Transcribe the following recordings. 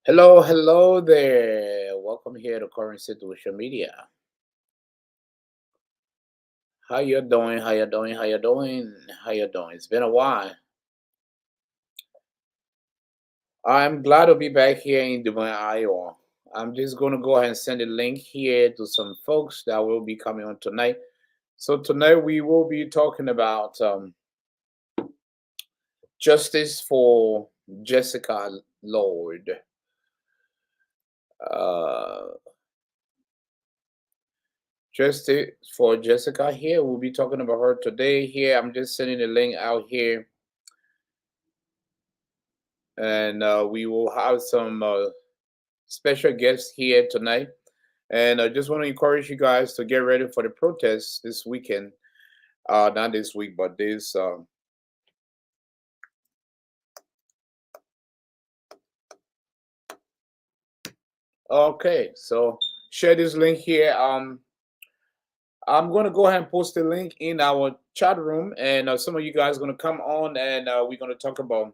Hello, hello there. Welcome here to Current Situation Media. How you doing? How you doing? How you doing? How you doing? It's been a while. I'm glad to be back here in Des Moines, Iowa. I'm just going to go ahead and send a link here to some folks that will be coming on tonight. So tonight we will be talking about justice for Jessica Lloyd. Uh, justice for Jessica here. We'll be talking about her today here. I'm just sending the link out here and we will have some special guests here tonight. And I just want to encourage you guys to get ready for the protests this weekend. Not this week, but this. Okay, so share this link here. I'm going to go ahead and post the link in our chat room, and some of you guys are going to come on, and we're going to talk about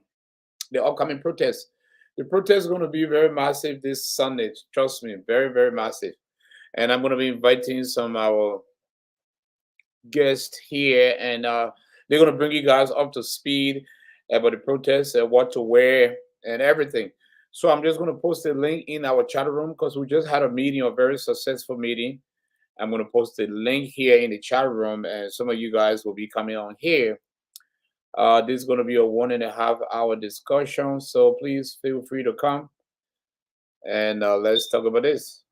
the upcoming protests. The protest is going to be very massive this Sunday. Trust me, very, very massive. And I'm going to be inviting some of our guests here, and they're going to bring you guys up to speed about the protests and what to wear and everything. So I'm just going to post a link in our chat room because we just had a meeting, a very successful meeting. I'm going to post the link here in the chat room, and some of you guys will be coming on here. This is going to be a 1.5 hour discussion, so please feel free to come and let's talk about this.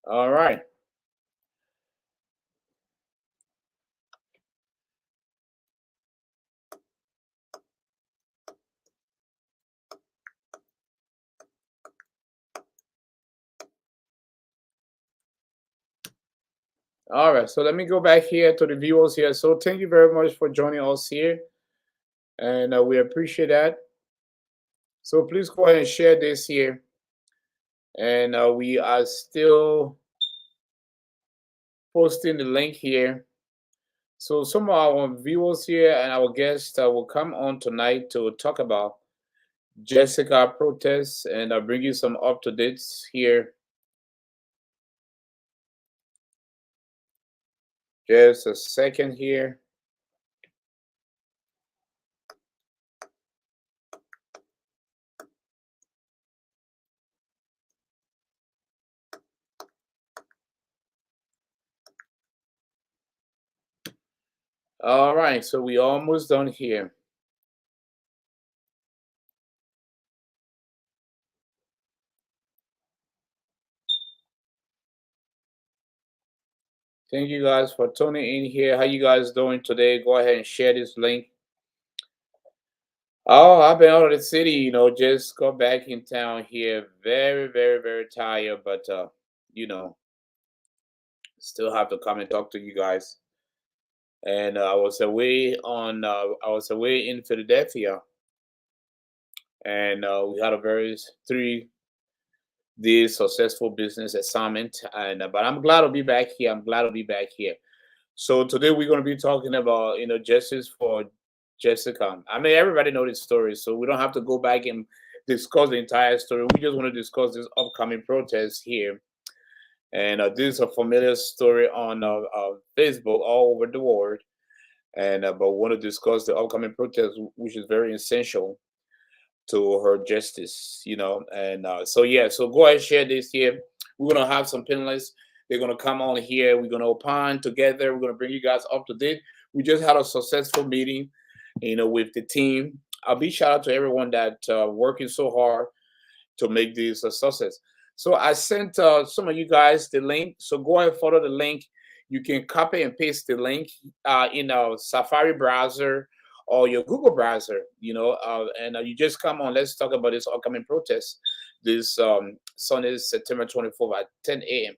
All right. All right, so let me go back here to the viewers here. So thank you very much for joining us here, and we appreciate that. So please go ahead and share this here, and we are still posting the link here. So some of our viewers here and our guests will come on tonight to talk about Jessica protests, and I'll bring you some up to dates here. Just a second here. All right, so we almost done here. Thank you guys for tuning in here. How you guys doing today? Go ahead and share this link. Oh, I've been out of the city, just got back in town here. Very, very, very tired, but you know, still have to come and talk to you guys. And I was away in Philadelphia, and we had a very 3 day successful business assignment. And but I'm glad to be back here. I'm glad to be back here. So today we're going to be talking about justice for Jessica. I mean, everybody knows this story, so we don't have to go back and discuss the entire story. We just want to discuss this upcoming protest here. And this is a familiar story on Facebook all over the world. And but we want to discuss the upcoming protest, which is very essential to her justice. And so yeah, so go ahead and share this here. We're gonna have some panelists. They're gonna come on here. We're gonna opine together. We're gonna bring you guys up to date. We just had a successful meeting, with the team. A big shout out to everyone that working so hard to make this a success. So I sent some of you guys the link. So go ahead and follow the link. You can copy and paste the link in a Safari browser or your Google browser, and you just come on. Let's talk about this upcoming protest this Sunday, September 24th at 10 a.m.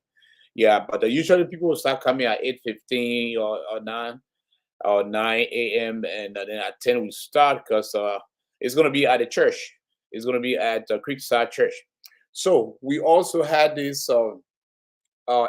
Yeah, but usually people will start coming at 8:15 or 9 a.m. and then at 10 we start because it's going to be at the church. It's going to be at Creekside Church. So we also had this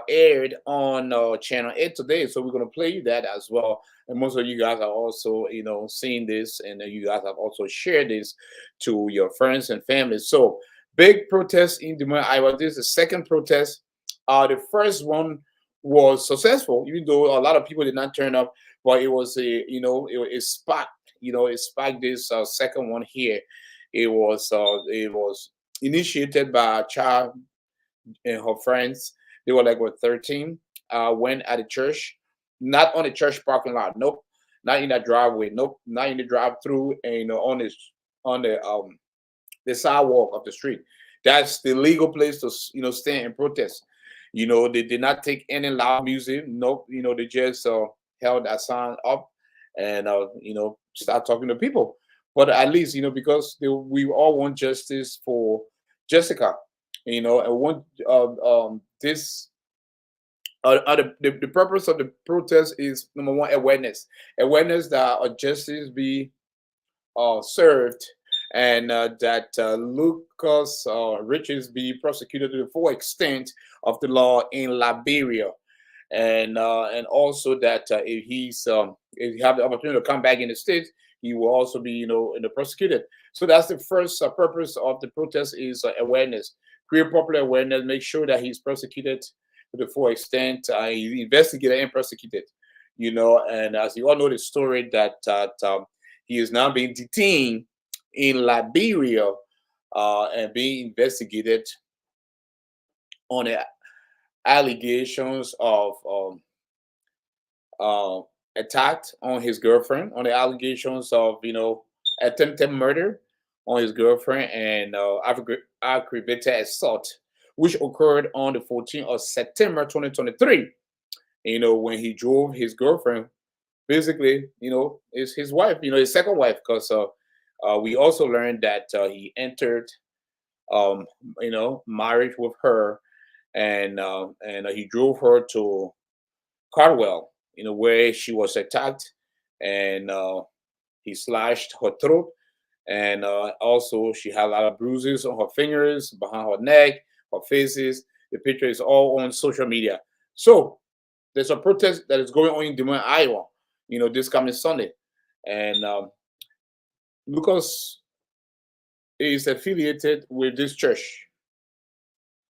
aired on Channel 8 today. So we're going to play you that as well. And most of you guys are also, seeing this, and you guys have also shared this to your friends and family. So big protest in Des Moines, Iowa. This is the second protest. The first one was successful, even though a lot of people did not turn up, but it was it sparked, it sparked this second one here. It was initiated by a child and her friends. They were like what 13. Went at the church, not on the church parking lot. Nope, not in that driveway. Nope, not in the drive-through. And on the sidewalk of the street. That's the legal place to stand and protest. They did not take any loud music. Nope. They just held that sign up and start talking to people. But at least because we all want justice for Jessica. And want this. The purpose of the protest is number one, awareness that justice be served, and that Lucas Richards be prosecuted to the full extent of the law in Liberia, and also that if he have the opportunity to come back in the states, he will also be prosecuted. So that's the first purpose of the protest is awareness, create popular awareness, make sure that he's prosecuted to the full extent, he's investigated and prosecuted. And as you all know the story that he is now being detained in Liberia and being investigated on the allegations of uh, attack on his girlfriend, on the allegations of attempted murder on his girlfriend, and aggravated assault, which occurred on the 14th of September 2023. When he drove his girlfriend, basically, is his wife, his second wife, because we also learned that he entered, um, marriage with her, and he drove her to Caldwell, where she was attacked, and he slashed her throat, and also she had a lot of bruises on her fingers, behind her neck, her faces. The picture is all on social media. So there's a protest that is going on in Des Moines, Iowa, this coming Sunday, and Lucas is affiliated with this church,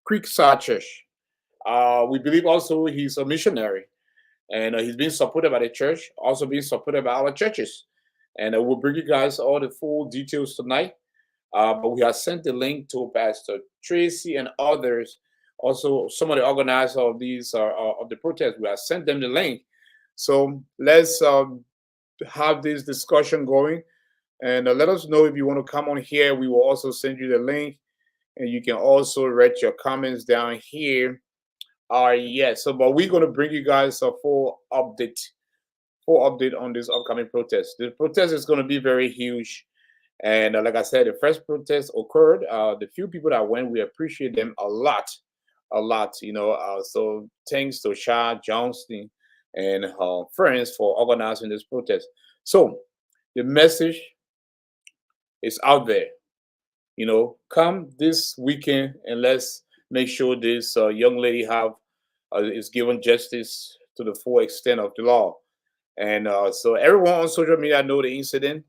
Creekside Church. We believe also he's a missionary, and he's being supported by the church, also being supported by our churches. And we'll bring you guys all the full details tonight. But we have sent the link to Pastor Tracy and others. Also, some of the organizers of these of the protest, we have sent them the link. So let's have this discussion going, and let us know if you want to come on here. We will also send you the link, and you can also write your comments down here. Yes. So, but we're going to bring you guys a full update on this upcoming protest. The protest is going to be very huge. And like I said, the first protest occurred. The few people that went, we appreciate them a lot, a lot. So thanks to Shah Johnston and her friends for organizing this protest. So the message is out there. Come this weekend and let's make sure this young lady have is given justice to the full extent of the law. And so everyone on social media know the incident.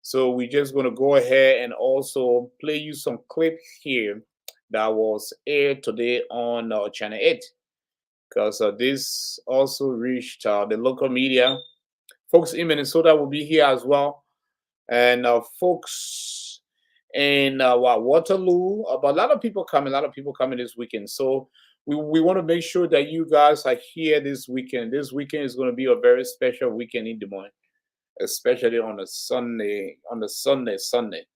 So we're just going to go ahead and also play you some clip here that was aired today on Channel 8. Because this also reached the local media. Folks in Minnesota will be here as well. And folks in Waterloo, but a lot of people coming this weekend. So we want to make sure that you guys are here this weekend. This weekend is going to be a very special weekend in Des Moines, especially on a Sunday, Sunday.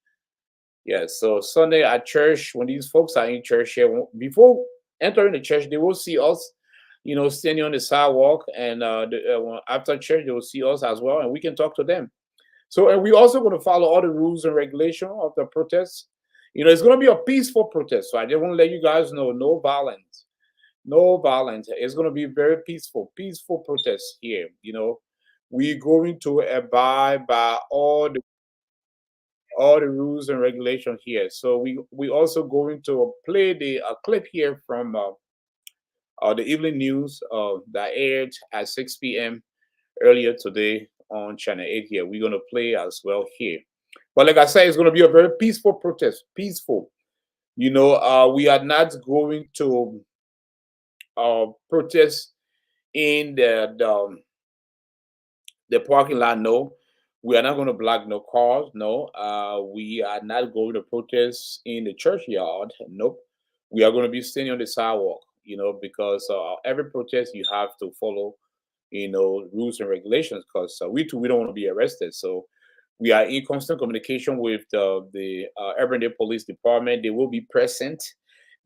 Yeah, so Sunday at church, when these folks are in church here, before entering the church, they will see us, standing on the sidewalk, and after church, they will see us as well, and we can talk to them. So, and we also going to follow all the rules and regulation of the protest. It's going to be a peaceful protest, so I just want to let you guys know, no violence, no violence. It's going to be very peaceful protest here. We're going to abide by all the rules and regulations here. So we also going to play the clip here from the evening news that aired at 6 p.m. earlier today on Channel 8 here. We're going to play as well here. But like I said, it's going to be a very peaceful protest. Peaceful. We are not going to protest in the parking lot. No, we are not going to block no cars. No, we are not going to protest in the churchyard. Nope. We are going to be standing on the sidewalk. Because every protest you have to follow, rules and regulations. Because we too, we don't want to be arrested. So we are in constant communication with the Urbandale Police Department. They will be present.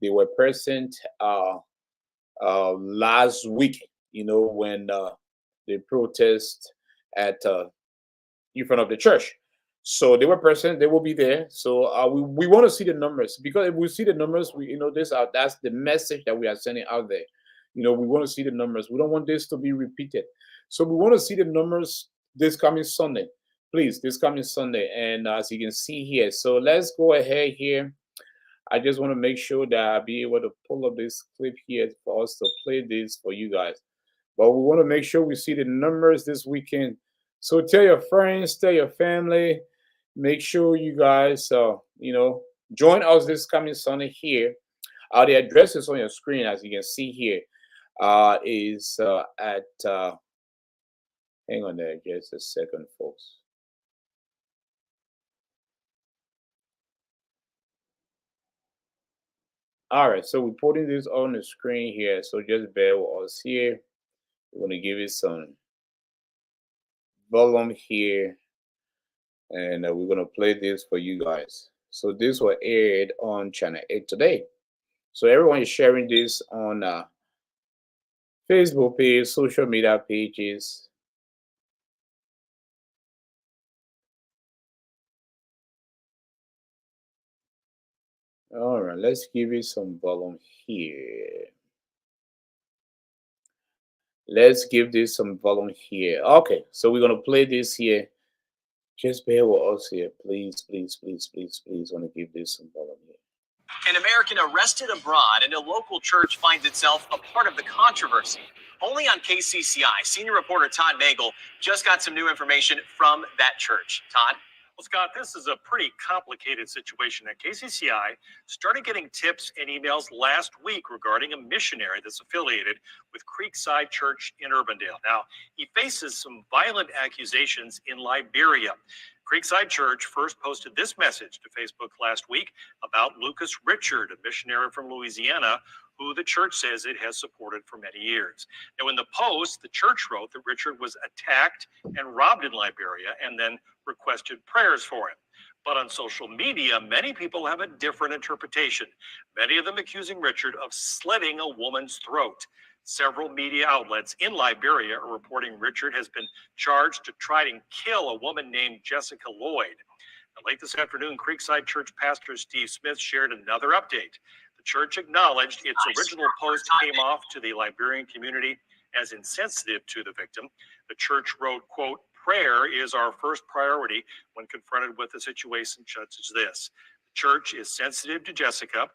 They were present last week. When they protest at in front of the church. So they were present. They will be there. So we want to see the numbers, because if we see the numbers, that's the message that we are sending out there. We want to see the numbers. We don't want this to be repeated. So we want to see the numbers this coming Sunday, please. This coming Sunday, and as you can see here. So let's go ahead here. I just want to make sure that I'll be able to pull up this clip here for us to play this for you guys. But we want to make sure we see the numbers this weekend. So tell your friends, tell your family, make sure you guys, join us this coming Sunday here. The address is on your screen, as you can see here. Is at, hang on there just a second, folks. All right, so we're putting this on the screen here. So just bear with us here. We're going to give it some volume here, and we're going to play this for you guys. So this was aired on Channel 8 today. So everyone is sharing this on Facebook page, social media pages. All right, let's give it some volume here. Let's give this some volume here. Okay, so we're going to play this here. Just bear with us here, please, please, please, please, please. I want to give this some volume here. An American arrested abroad, and a local church finds itself a part of the controversy. Only on KCCI, senior reporter Todd Nagel just got some new information from that church. Todd? Well, Scott, this is a pretty complicated situation. At KCCI started getting tips and emails last week regarding a missionary that's affiliated with Creekside Church in Urbandale. Now, he faces some violent accusations in Liberia. Creekside Church first posted this message to Facebook last week about Lucas Richard, a missionary from Louisiana, who the church says it has supported for many years. Now, in the post, the church wrote that Richard was attacked and robbed in Liberia and then requested prayers for him. But on social media, many people have a different interpretation, many of them accusing Richard of slitting a woman's throat. Several media outlets in Liberia are reporting Richard has been charged to try and kill a woman named Jessica Lloyd. Now, late this afternoon, Creekside Church pastor Steve Smith shared another update. The church acknowledged its original post came off to the Liberian community as insensitive to the victim. The church wrote, quote, "Prayer is our first priority when confronted with a situation such as this. The church is sensitive to Jessica,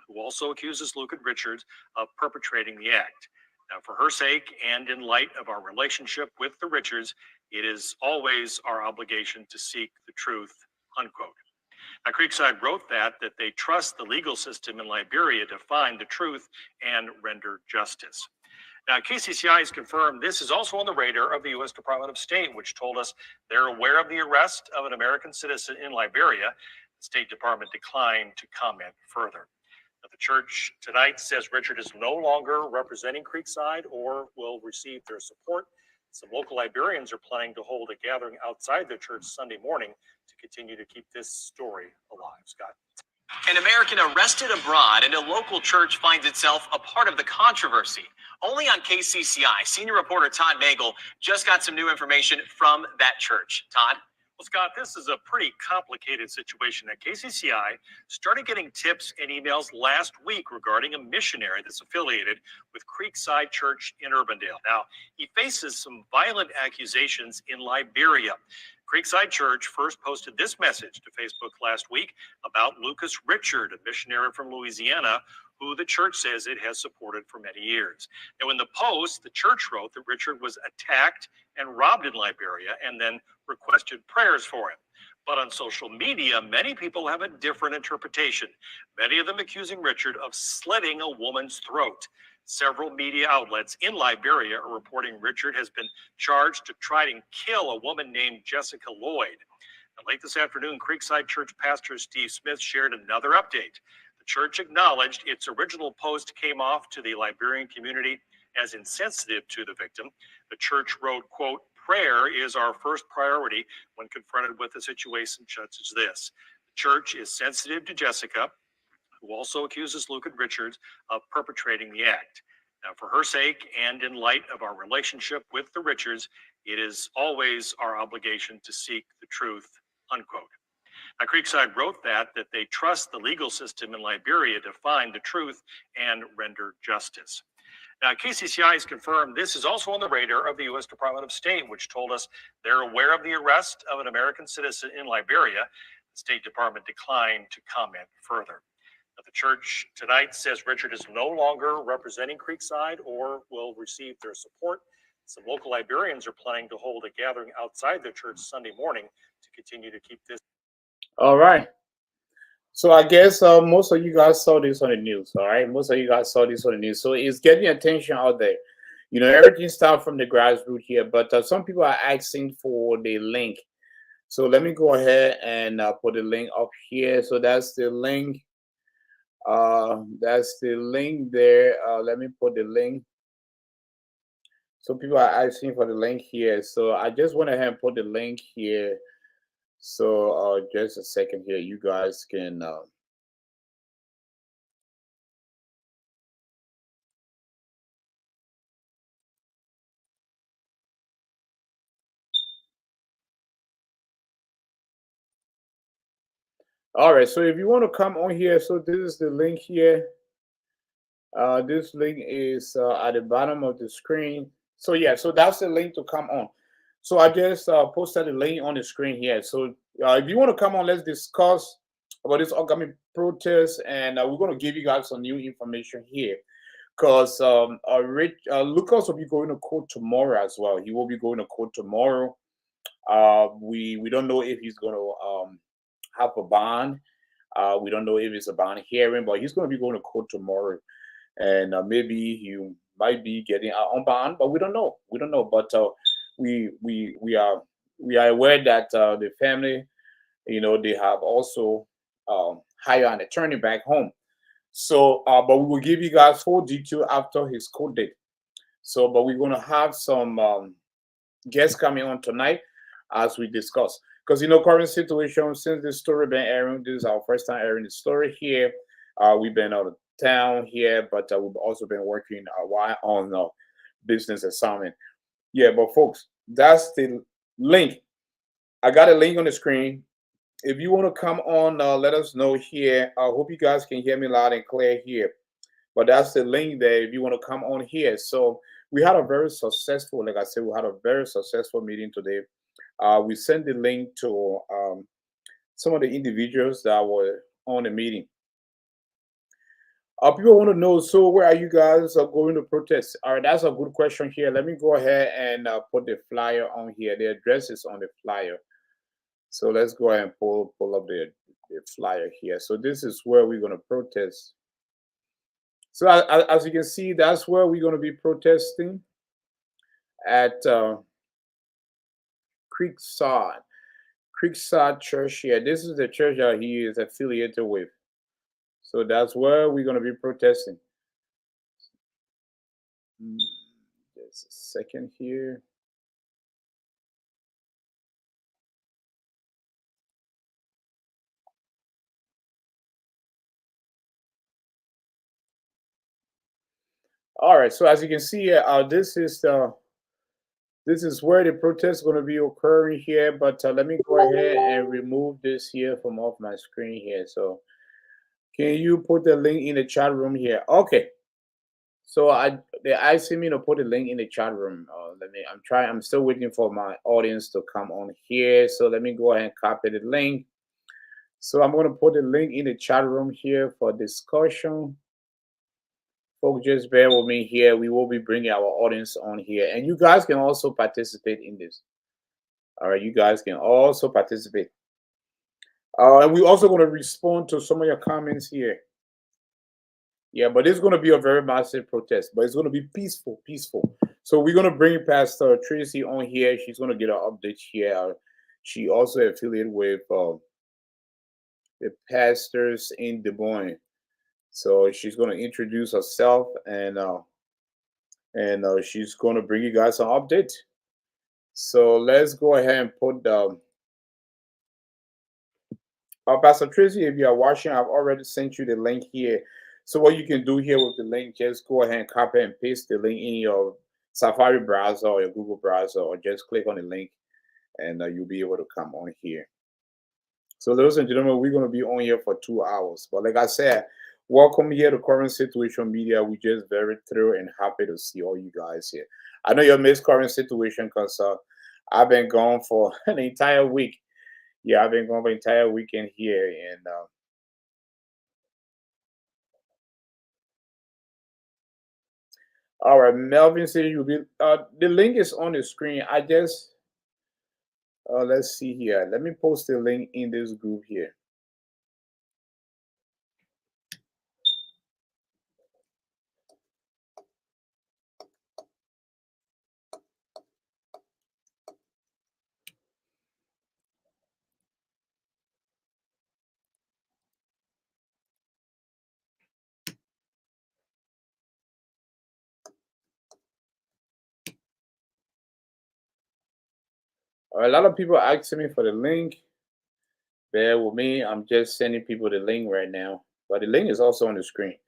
who also accuses Lucas Richards of perpetrating the act. Now, for her sake and in light of our relationship with the Richards, it is always our obligation to seek the truth," unquote. Now, Creekside wrote that they trust the legal system in Liberia to find the truth and render justice. Now, KCCI has confirmed this is also on the radar of the U.S. Department of State, which told us they're aware of the arrest of an American citizen in Liberia. The State Department declined to comment further. Now, the church tonight says Richard is no longer representing Creekside or will receive their support. Some local Liberians are planning to hold a gathering outside the church Sunday morning to continue to keep this story alive. Scott? An American arrested abroad, and a local church finds itself a part of the controversy. Only on KCCI, senior reporter Todd Nagel just got some new information from that church. Todd? Well, Scott, this is a pretty complicated situation. At KCCI started getting tips and emails last week regarding a missionary that's affiliated with Creekside Church in Urbandale. Now, he faces some violent accusations in Liberia. Creekside Church first posted this message to Facebook last week about Lucas Richard, a missionary from Louisiana, who the church says it has supported for many years. Now, in the Post, the church wrote that Richard was attacked and robbed in Liberia and then requested prayers for him. But on social media, many people have a different interpretation, many of them accusing Richard of slitting a woman's throat. Several media outlets in Liberia are reporting Richard has been charged to try and kill a woman named Jessica Lloyd. And late this afternoon, Creekside Church pastor Steve Smith shared another update. The church acknowledged its original post came off to the Liberian community as insensitive to the victim. The church wrote, quote, "Prayer is our first priority when confronted with a situation such as this. The church is sensitive to Jessica, who also accuses Luke and Richards of perpetrating the act. Now, for her sake and in light of our relationship with the Richards, it is always our obligation to seek the truth," unquote. Now, Creekside wrote that they trust the legal system in Liberia to find the truth and render justice. Now, KCCI has confirmed this is also on the radar of the U.S. Department of State, which told us they're aware of the arrest of an American citizen in Liberia. The State Department declined to comment further. Now, the church tonight says Richard is no longer representing Creekside or will receive their support. Some local Liberians are planning to hold a gathering outside the church Sunday morning to continue to keep this. All right. So I guess most of you guys saw this on the news. All right, most of you guys saw this on the news. So it's getting attention out there. You know, everything starts from the grassroots here, but some people are asking for the link. So let me go ahead and put the link up here. So that's the link. That's the link there. Let me put the link. So people are asking for the link here. So I just went ahead and put the link here. So just a second here. You guys can all right. So if you want to come on here, so this is the link here. This link is at the bottom of the screen. So yeah, so that's the link to come on. So I just posted the link on the screen here. So if you want to come on, let's discuss about this upcoming protest, and we're going to give you guys some new information here. Because Lucas will be going to court tomorrow as well. He will be going to court tomorrow. We don't know if he's going to have a bond. We don't know if it's a bond hearing, but he's going to be going to court tomorrow. And maybe you might be getting on bond, but we don't know. We don't know. But we are aware that the family, you know, they have also hired an attorney back home. So, but we will give you guys full detail after his court date. So, but we're going to have some guests coming on tonight as we discuss. Because, you know, current situation, since this story been airing, this is our first time airing the story here. We've been out of town here, but we've also been working a while on business assignment. Yeah, but folks, that's the link. I got a link on the screen. If you want to come on, let us know here. I hope you guys can hear me loud and clear here. But that's the link there if you want to come on here. So we had a very successful, like I said, we had a very successful meeting today. We sent the link to some of the individuals that were on the meeting. People want to know, so where are you guys going to protest? All right, that's a good question here. Let me go ahead and put the flyer on here. The address is on the flyer. So let's go ahead and pull up the flyer here. So this is where we're going to protest. So as you can see, that's where we're going to be protesting at Creekside Church here. This is the church that he is affiliated with. So that's where we're going to be protesting. Just a second here. All right. So as you can see, this is where the protest is going to be occurring here. But let me go ahead and remove this here from off my screen here. So can you put the link in the chat room here? Okay. So they asking me to put a link in the chat room. I'm still waiting for my audience to come on here. So let me go ahead and copy the link. So I'm going to put the link in the chat room here for discussion. Folks, just bear with me here. We will be bringing our audience on here, and you guys can also participate in this. All right, you guys can also participate. And we're also going to respond to some of your comments here. Yeah, but it's going to be a very massive protest, but it's going to be peaceful, peaceful. So we're going to bring Pastor Tracy on here. She's going to get an update here. She also affiliated with the pastors in Des Moines. So she's going to introduce herself, and she's going to bring you guys an update. So let's go ahead and put Pastor Tracy, if you are watching, I've already sent you the link here. So what you can do here with the link, just go ahead and copy and paste the link in your Safari browser or your Google browser, or just click on the link, and you'll be able to come on here. So ladies and gentlemen, we're going to be on here for 2 hours. But like I said, welcome here to Current Situation Media. We're just very thrilled and happy to see all you guys here. I know you missed Current Situation because I've been gone for an entire week. Yeah, I've been gone for the entire weekend here, and all right, Melvin said you'll be. The link is on the screen. I just let's see here. Let me post the link in this group here. A lot of people asking me for the link. Bear with me. I'm just sending people the link right now. But the link is also on the screen.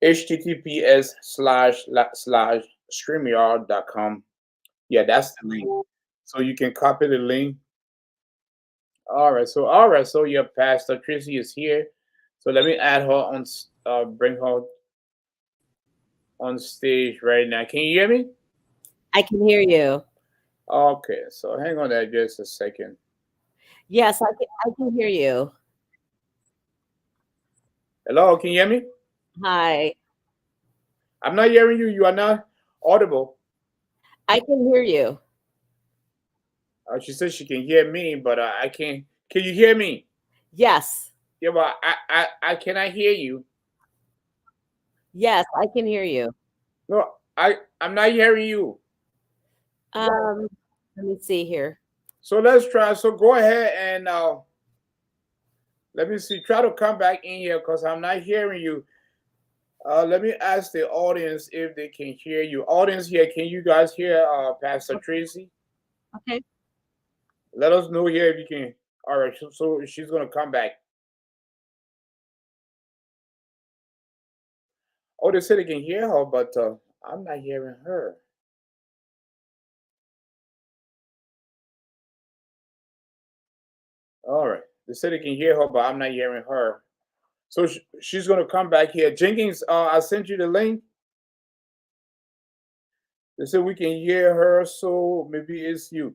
https://streamyard.com. Yeah, that's the link. So you can copy the link. All right. So your Pastor Tracy is here. So let me add her on. Bring her on stage right now. Can you hear me? I can hear you. Okay. So hang on there just a second. Yes, I can hear you. Hello. Can you hear me? Hi. I'm not hearing you. You are not audible. I can hear you. She says she can hear me, but I can't. Can you hear me? Yes. Yeah, but I cannot hear you. Yes, I can hear you. No, I'm not hearing you. Let me see here. So let's try. So go ahead and let me see. Try to come back in here because I'm not hearing you. Let me ask the audience if they can hear you. Audience here, can you guys hear Pastor Tracy? Okay. Let us know here if you can. All right. So she's gonna come back. Oh, they said they can hear her, but I'm not hearing her. All right. They said they can hear her, but I'm not hearing her. So she's going to come back here. Jenkins, I sent you the link. They said we can hear her, so maybe it's you.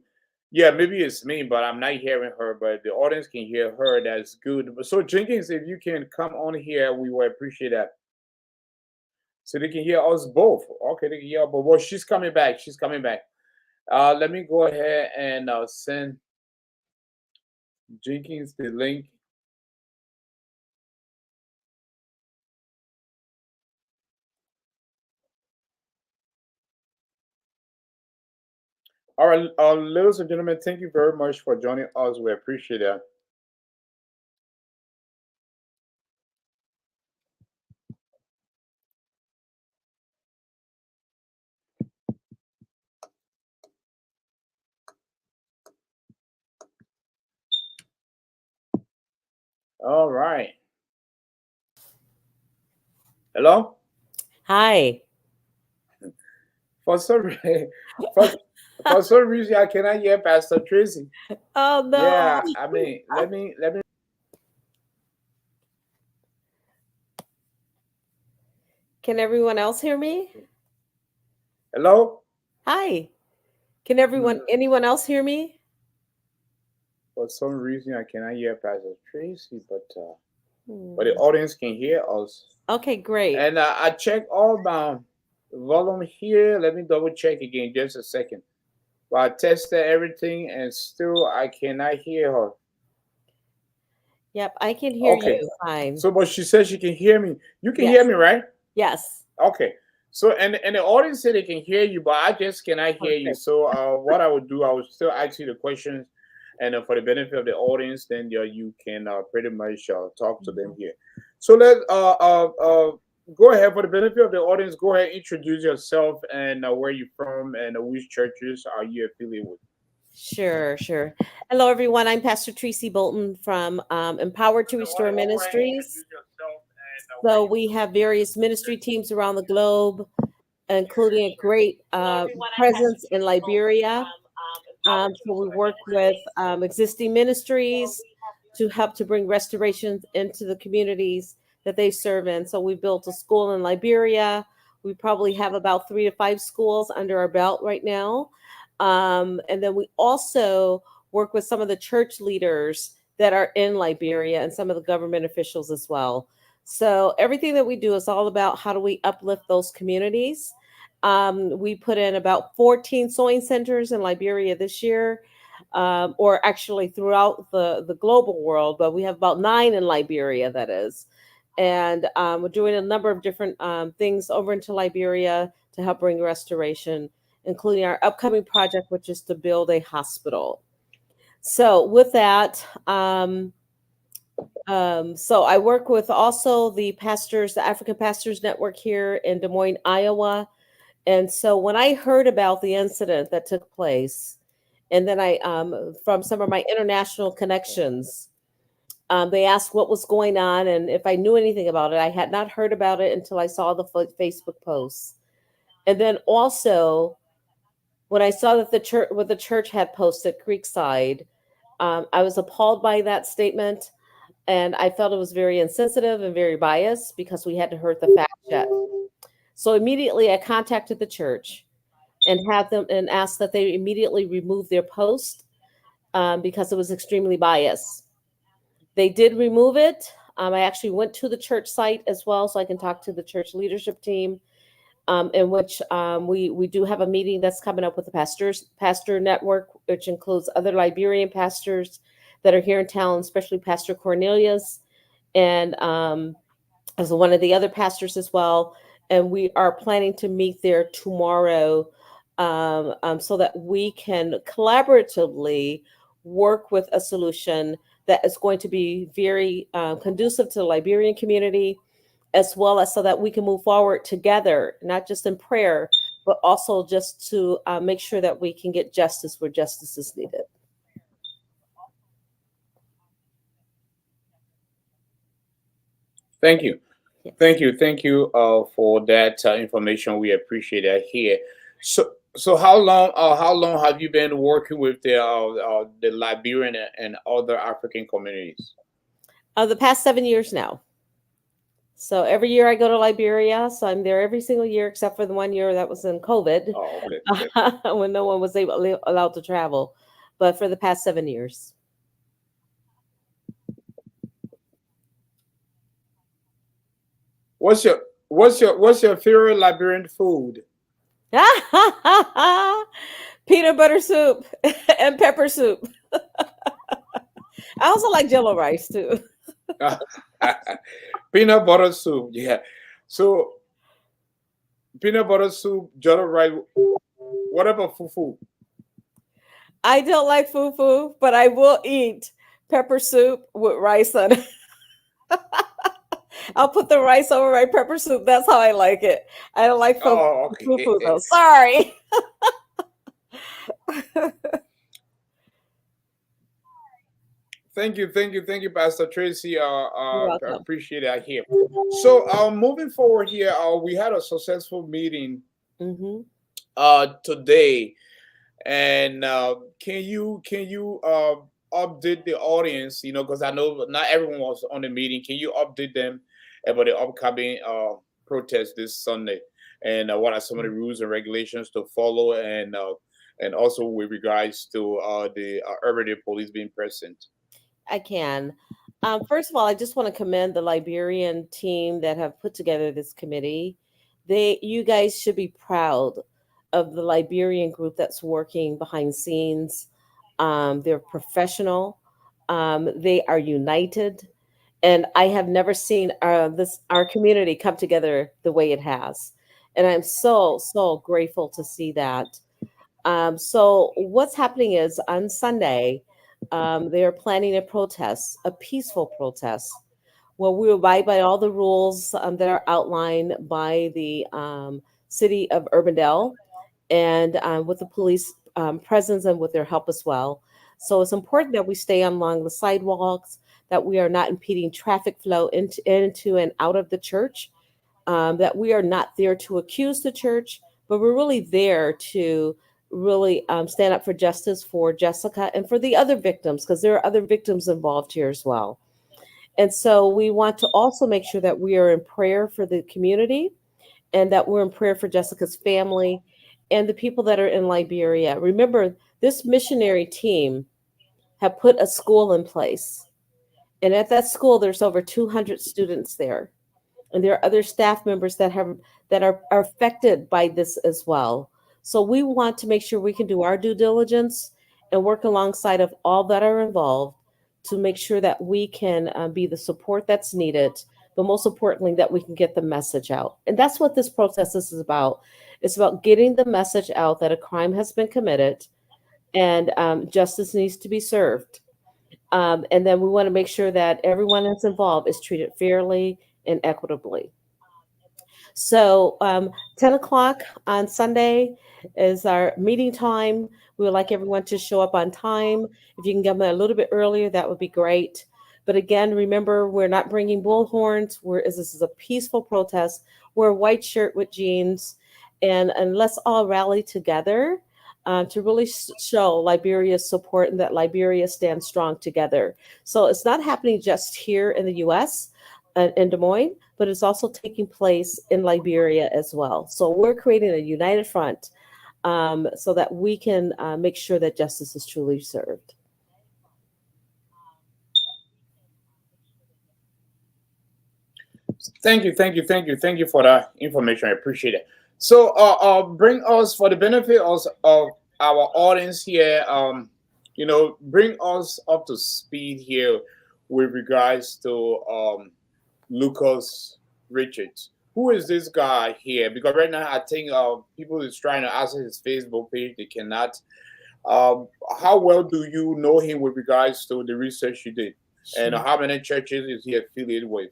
Yeah, maybe it's me, but I'm not hearing her. But the audience can hear her. That's good. So Jenkins, if you can come on here, we will appreciate that. So they can hear us both. Okay, they can hear, but well, she's coming back. She's coming back. Let me go ahead and send Jenkins the link. All right, ladies and gentlemen, thank you very much for joining us. We appreciate that. All right. Hello? Hi. For some for some reason I cannot hear Pastor Tracy. Oh no. Yeah, I mean, let me Can everyone else hear me? Hello? Hi. Can anyone else hear me? For some reason I cannot hear Pastor Tracy, but but the audience can hear us. Okay, great. And I check all my volume here. Let me double check again, just a second. But I tested everything, and still I cannot hear her. Yep, I can hear Okay. you fine. So, but she says she can hear me. You can Yes. hear me, right? Yes. Okay. So, and the audience said they can hear you, but I just cannot hear you. Perfect. So, what I would do, I would still ask you the questions, and for the benefit of the audience, then you can pretty much talk to them here. So let go ahead, for the benefit of the audience. Go ahead, introduce yourself and where you're from and which churches are you affiliated with. Sure, sure. Hello, everyone. I'm Pastor Tracy Bolton from Empowered to Restore Ministries. So we have various ministry teams around the globe, including a great presence in Liberia. So we work with existing ministries to help to bring restoration into the communities that they serve in. So we built a school in Liberia. We probably have about 3 to 5 schools under our belt right now. And then we also work with some of the church leaders that are in Liberia and some of the government officials as well. So everything that we do is all about how do we uplift those communities. We put in about 14 sewing centers in Liberia this year, or actually throughout the global world, but we have about 9 in Liberia, that is. And we're doing a number of different things over into Liberia to help bring restoration, including our upcoming project, which is to build a hospital. So with that, so I work with also the pastors, the African Pastors Network here in Des Moines, Iowa. And so when I heard about the incident that took place, and then I, from some of my international connections, they asked what was going on and if I knew anything about it. I had not heard about it until I saw the Facebook posts. And then also, when I saw that the church, what the church had posted, Creekside, I was appalled by that statement. And I felt it was very insensitive and very biased because we hadn't heard the fact yet. So immediately I contacted the church and had them and asked that they immediately remove their post because it was extremely biased. They did remove it. I actually went to the church site as well, so I can talk to the church leadership team, in which we do have a meeting that's coming up with the pastor network, which includes other Liberian pastors that are here in town, especially Pastor Cornelius, and as one of the other pastors as well. And we are planning to meet there tomorrow so that we can collaboratively work with a solution that is going to be very conducive to the Liberian community, as well as so that we can move forward together, not just in prayer, but also just to make sure that we can get justice where justice is needed. Thank you. Yes. Thank you for that information. We appreciate that here. So how long have you been working with the Liberian and other African communities? The past 7 years now. So every year I go to Liberia. So I'm there every single year, except for the 1 year that was in COVID, Oh, okay. when no one was allowed to travel. But for the past 7 years. What's your favorite Liberian food? Peanut butter soup and pepper soup. I also like Jello rice too. Peanut butter soup, yeah. So peanut butter soup, jollof rice. What about fufu? I don't like fufu, but I will eat pepper soup with rice on it. I'll put the rice over my pepper soup. That's how I like it. I don't like fufu though. Sorry. Thank you, Pastor Tracy. I welcome. appreciate that here. So, moving forward here, we had a successful meeting today, and can you update the audience? You know, because I know not everyone was on the meeting. Can you update them about the upcoming protest this Sunday, and what are some of the rules and regulations to follow, and also with regards to the Urbandale police being present? I can. First of all, I just want to commend the Liberian team that have put together this committee. You guys should be proud of the Liberian group that's working behind scenes. They're professional. They are united, and I have never seen our community come together the way it has. And I'm so grateful to see that. So what's happening is on Sunday, they are planning a protest, a peaceful protest. Well, we abide by all the rules that are outlined by the city of Urbandale and with the police presence and with their help as well. So it's important that we stay along the sidewalks, that we are not impeding traffic flow into and out of the church, that we are not there to accuse the church, but we're really there to really stand up for justice for Jessica and for the other victims, because there are other victims involved here as well. And so we want to also make sure that we are in prayer for the community and that we're in prayer for Jessica's family and the people that are in Liberia. Remember, this missionary team have put a school in place. And at that school, there's over 200 students there. And there are other staff members that are affected by this as well. So we want to make sure we can do our due diligence and work alongside of all that are involved to make sure that we can be the support that's needed, but most importantly, that we can get the message out. And that's what this process is about. It's about getting the message out that a crime has been committed and justice needs to be served. And then we want to make sure that everyone that's involved is treated fairly and equitably. So 10 o'clock on Sunday is our meeting time. We would like everyone to show up on time. If you can get them a little bit earlier, that would be great. But again, remember, we're not bringing bullhorns. This is a peaceful protest. Wear a white shirt with jeans. And let's all rally together to really show Liberia's support and that Liberia stands strong together. So it's not happening just here in the U.S., in Des Moines, but it's also taking place in Liberia as well. So we're creating a united front so that we can make sure that justice is truly served. Thank you for that information. I appreciate it. So, bring us, for the benefit of our audience here, bring us up to speed here with regards to Lucas Richards. Who is this guy here? Because right now I think people is trying to access his Facebook page. They cannot. How well do you know him with regards to the research you did? And how many churches is he affiliated with?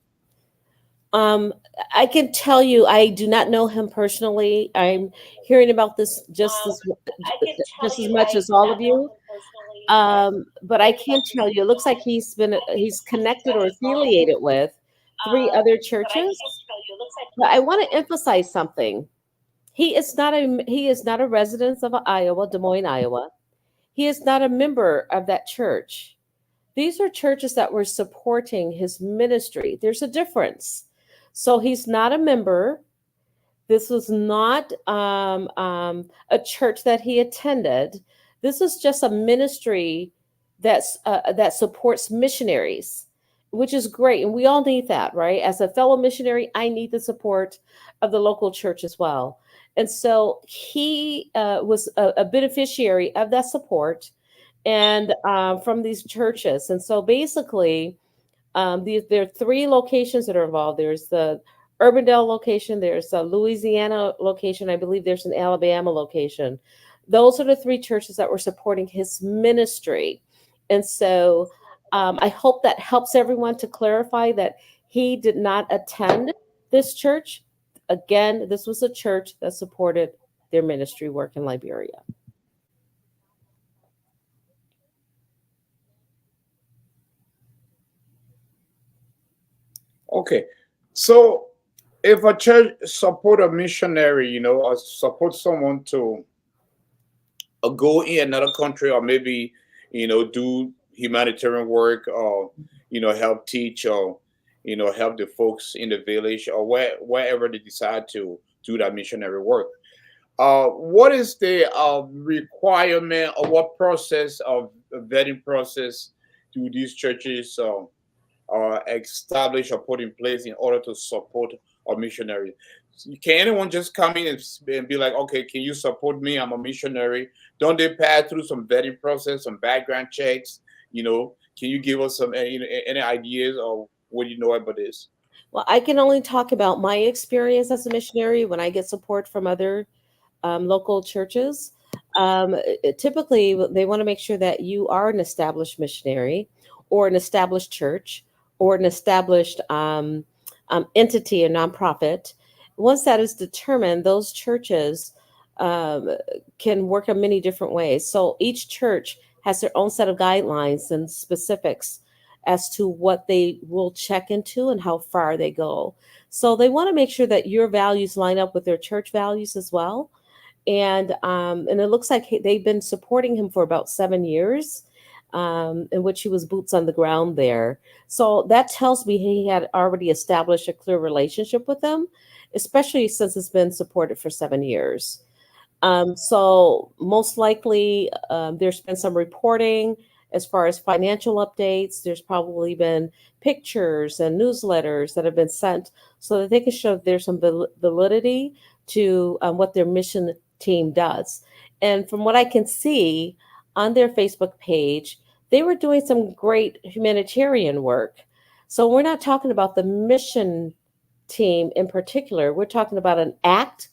I can tell you, I do not know him personally. I'm hearing about this just as much as all of you. But I can tell you, it looks like he's connected or affiliated with 3 other churches. But I want to emphasize something. He is not a resident of Iowa, Des Moines, Iowa. He is not a member of that church. These are churches that were supporting his ministry. There's a difference. So he's not a member. This was not a church that he attended. This is just a ministry that supports missionaries, which is great. And we all need that, right? As a fellow missionary, I need the support of the local church as well. And so he was a beneficiary of that support and from these churches. And so basically, there are 3 locations that are involved. There's the Urbandale location, there's a Louisiana location, I believe there's an Alabama location. Those are the 3 churches that were supporting his ministry. And so I hope that helps everyone to clarify that he did not attend this church. Again, this was a church that supported their ministry work in Liberia. Okay, so if a church support a missionary, or support someone to go in another country, or maybe do humanitarian work, or help teach, or help the folks in the village, or wherever they decide to do that missionary work, what is the requirement, or what process of vetting process do these churches established or put in place in order to support a missionary? Can anyone just come in and be like, okay, can you support me? I'm a missionary. Don't they pass through some vetting process, some background checks? Can you give us some any ideas or what do you know about this? Well, I can only talk about my experience as a missionary when I get support from other local churches. Typically, they want to make sure that you are an established missionary or an established church or an established entity, a nonprofit. Once that is determined, those churches can work in many different ways. So each church has their own set of guidelines and specifics as to what they will check into and how far they go. So they want to make sure that your values line up with their church values as well. And it looks like they've been supporting him for about 7 years, in which he was boots on the ground there. So that tells me he had already established a clear relationship with them, especially since it's been supported for 7 years. So most likely there's been some reporting as far as financial updates. There's probably been pictures and newsletters that have been sent so that they can show there's some validity to what their mission team does. And from what I can see on their Facebook page, they were doing some great humanitarian work. So we're not talking about the mission team in particular. We're talking about an act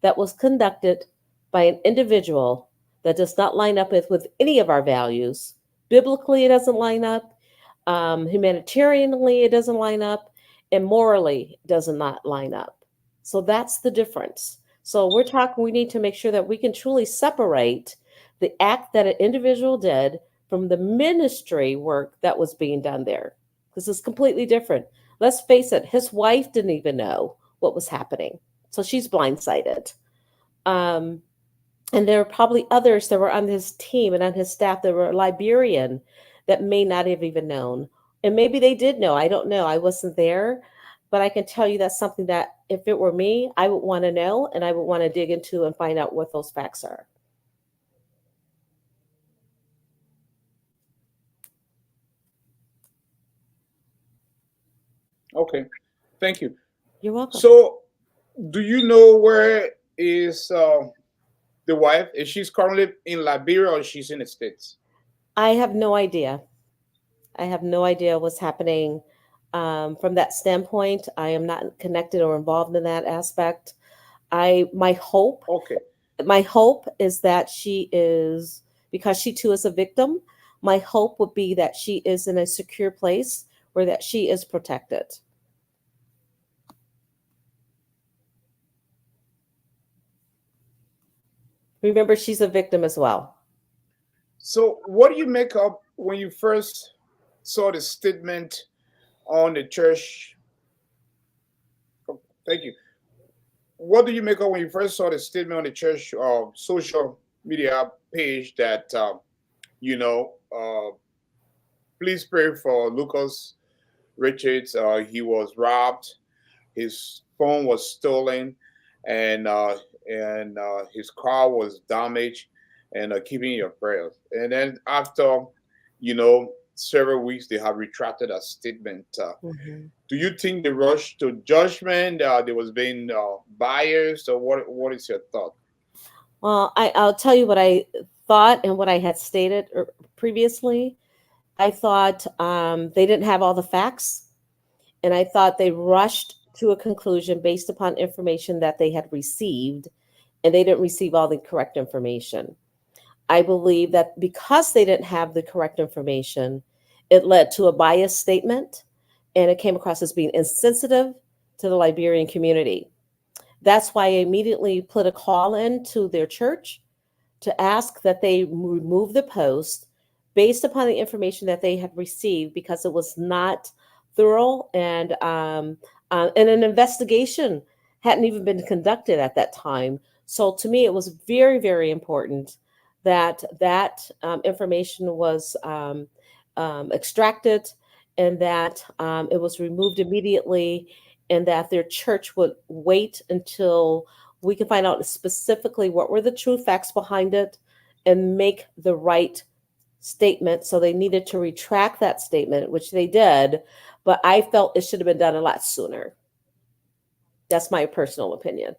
that was conducted by an individual that does not line up with any of our values. Biblically, it doesn't line up. Humanitarianly, it doesn't line up. And morally, it does not line up. So that's the difference. So we need to make sure that we can truly separate the act that an individual did from the ministry work that was being done there. This is completely different. Let's face it, his wife didn't even know what was happening. So she's blindsided. And there are probably others that were on his team and on his staff that were Liberian that may not have even known. And maybe they did know. I don't know. I wasn't there. But I can tell you that's something that if it were me, I would want to know and I would want to dig into and find out what those facts are. Okay, thank you. You're welcome. So, do you know where is the wife? Is she's currently in Liberia or she's in the States? I have no idea. I have no idea what's happening from that standpoint. I am not connected or involved in that aspect. My hope is that she is, because she too is a victim. My hope would be that she is in a secure place where that she is protected. Remember, she's a victim as well. So, what do you make of when you first saw the statement on the church? Thank you. What do you make of when you first saw the statement on the church social media page that please pray for Lucas Richards? He was robbed, his phone was stolen, and his car was damaged, and keeping your prayers. And then after, several weeks, they have retracted a statement. Do you think the rush to judgment, there was being biased, or what is your thought? Well, I'll tell you what I thought and what I had stated previously. I thought they didn't have all the facts, and I thought they rushed to a conclusion based upon information that they had received, and they didn't receive all the correct information. I believe that because they didn't have the correct information, it led to a biased statement, and it came across as being insensitive to the Liberian community. That's why I immediately put a call in to their church to ask that they remove the post based upon the information that they had received, because it was not thorough, and an investigation hadn't even been conducted at that time. So to me, it was very, very important that information was extracted, and that it was removed immediately, and that their church would wait until we can find out specifically what were the true facts behind it and make the right statement. So they needed to retract that statement, which they did, but I felt it should have been done a lot sooner. That's my personal opinion.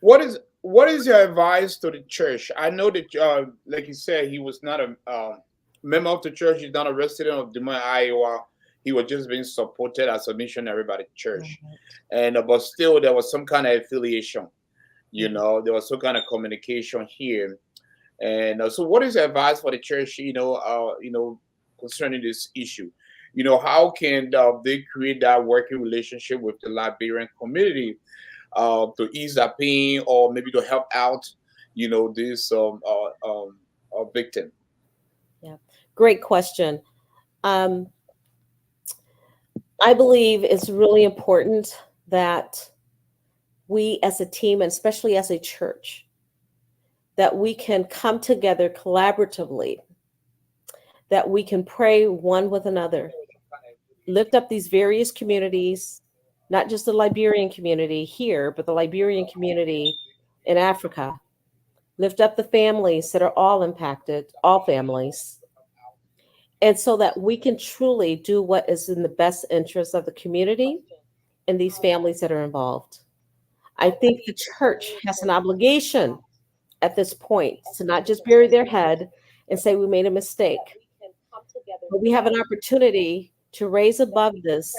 What is your advice to the church? I know that, like you said, he was not a member of the church. He's not a resident of Des Moines, Iowa. He was just being supported as a missionary by the church, and but still there was some kind of affiliation. There was some kind of communication here, and so what is your advice for the church? Concerning this issue. How can they create that working relationship with the Liberian community? To ease that pain or maybe to help out, this victim? Yeah, great question. I believe it's really important that we as a team, and especially as a church, that we can come together collaboratively, that we can pray one with another, lift up these various communities, not just the Liberian community here, but the Liberian community in Africa. Lift up the families that are all impacted, all families. And so that we can truly do what is in the best interest of the community and these families that are involved. I think the church has an obligation at this point to not just bury their head and say we made a mistake, but we have an opportunity to raise above this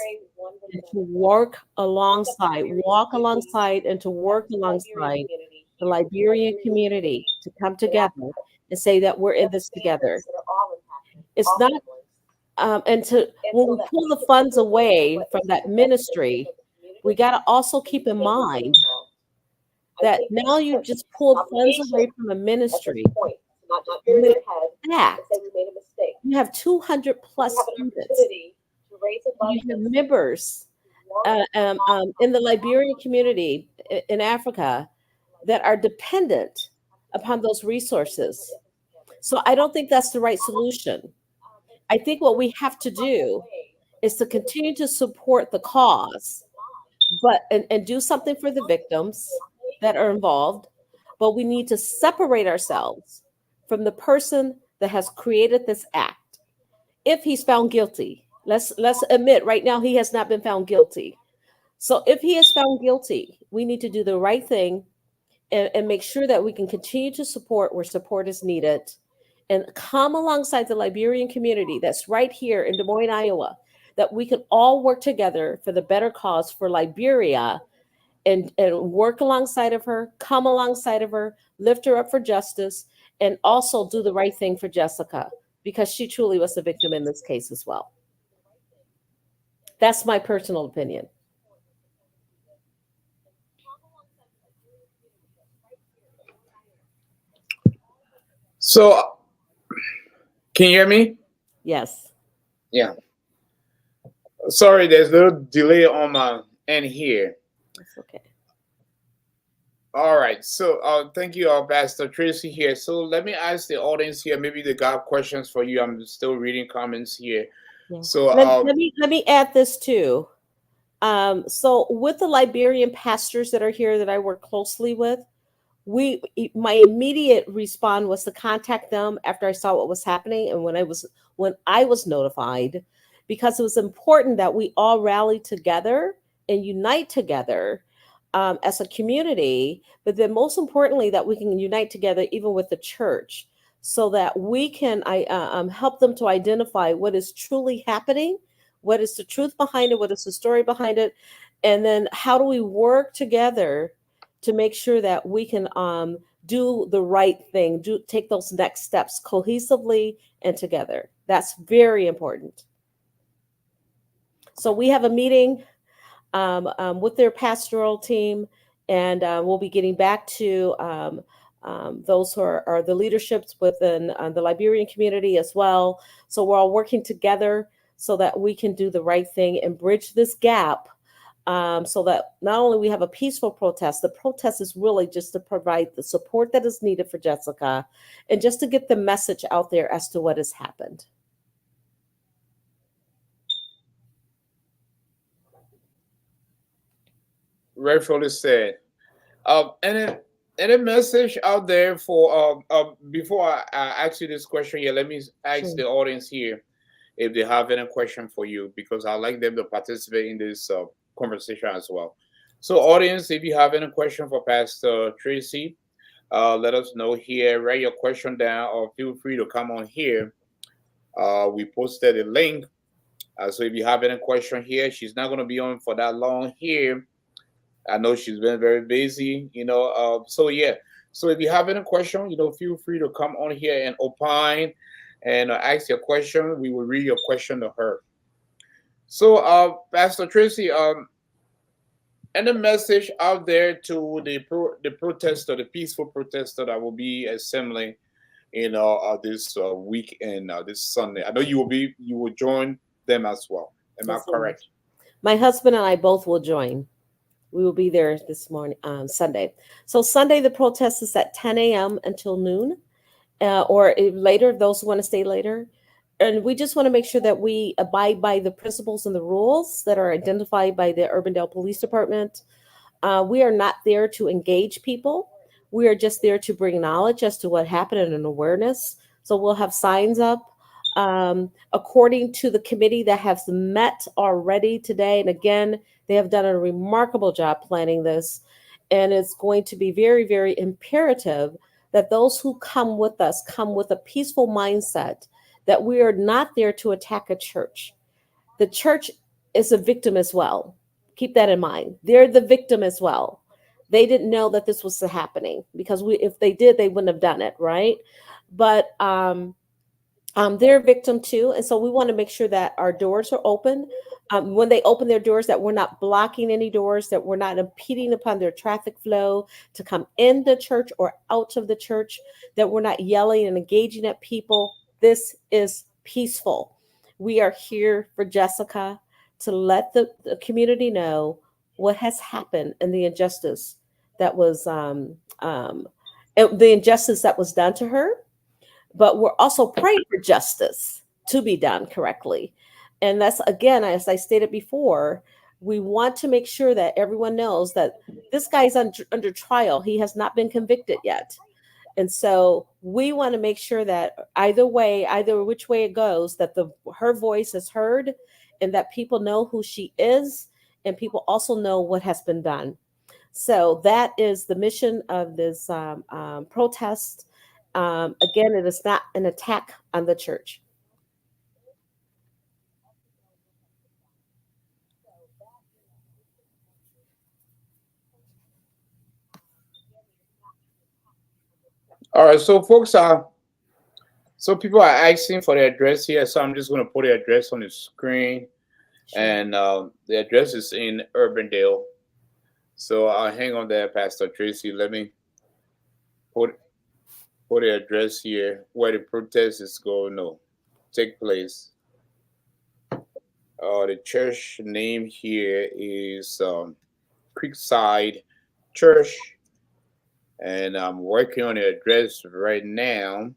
and to walk alongside and to work alongside the Liberian community to come together and say that we're in this together. It's not, and to when we pull the funds away from that ministry, we got to also keep in mind that now you just pulled funds away from a ministry. With that, you have 200 plus students. You have members in the Liberian community in Africa that are dependent upon those resources. So I don't think that's the right solution. I think what we have to do is to continue to support the cause, but and do something for the victims that are involved. But we need to separate ourselves from the person that has created this act. If he's found guilty, let's admit right now he has not been found guilty. So if he is found guilty, we need to do the right thing and make sure that we can continue to support where support is needed and come alongside the Liberian community that's right here in Des Moines, Iowa, that we can all work together for the better cause for Liberia and work alongside of her, come alongside of her, lift her up for justice, and also do the right thing for Jessica, because she truly was a victim in this case as well. That's my personal opinion. So, can you hear me? Yes. Yeah. Sorry, there's a little delay on my end here. That's okay. All right. So, thank you, Pastor Tracy here. So, let me ask the audience here. Maybe they got questions for you. I'm still reading comments here. Yeah. So, let me add this too. So with the Liberian pastors that are here that I work closely with, my immediate response was to contact them after I saw what was happening and when I was notified, because it was important that we all rally together and unite together as a community, but then most importantly that we can unite together even with the church, so that we can help them to identify what is truly happening, what is the truth behind it, what is the story behind it, and then how do we work together to make sure that we can do the right thing, take those next steps cohesively and together. That's very important. So we have a meeting with their pastoral team, and we'll be getting back to those who are the leaderships within the Liberian community as well. So we're all working together so that we can do the right thing and bridge this gap, so that not only we have a peaceful protest, the protest is really just to provide the support that is needed for Jessica and just to get the message out there as to what has happened. rightfully said. And then any message out there for before I ask you this question here, let me ask Sure. the audience here if they have any question for you, because I'd like them to participate in this conversation as well. So, audience, if you have any question for Pastor Tracy, let us know here. Write your question down, or feel free to come on here. We posted a link. So if you have any question here, she's not going to be on for that long here. I know she's been very busy, so yeah. So if you have any question, feel free to come on here and opine and ask your question. We will read your question to her. So, Pastor Tracy, any message out there to the protester, the peaceful protester that will be assembling, this week and this Sunday? I know you will join them as well. Am I Yes, correct? my husband and I both will join. We will be there this morning, Sunday. So Sunday, the protest is at 10 a.m. until noon, or later, those who want to stay later. And we just want to make sure that we abide by the principles and the rules that are identified by the Urbandale Police Department. We are not there to engage people. We are just there to bring knowledge as to what happened and an awareness. So we'll have signs up according to the committee that has met already today. And again, they have done a remarkable job planning this. And it's going to be very, very imperative that those who come with us come with a peaceful mindset, that we are not there to attack a church. The church is a victim as well. Keep that in mind. They're the victim as well. They didn't know that this was happening, because if they did, they wouldn't have done it, right? But they're a victim too, and so we want to make sure that our doors are open. When they open their doors, that we're not blocking any doors, that we're not impeding upon their traffic flow to come in the church or out of the church, that we're not yelling and engaging at people. This is peaceful. We are here for Jessica, to let the community know what has happened and the injustice that was the injustice that was done to her. But we're also praying for justice to be done correctly. And that's, again, as I stated before, we want to make sure that everyone knows that this guy's under trial. He has not been convicted yet. And so we want to make sure that either which way it goes, that her voice is heard, and that people know who she is, and people also know what has been done. So that is the mission of this protest. Again, it is not an attack on the church. All right, so folks so people are asking for the address here, so I'm just going to put the address on the screen. Sure. And the address is in Urbandale. So hang on there, Pastor Tracy. Let me put the address here where the protest is going to take place. The church name here is Creekside Church, and I'm working on the address right now.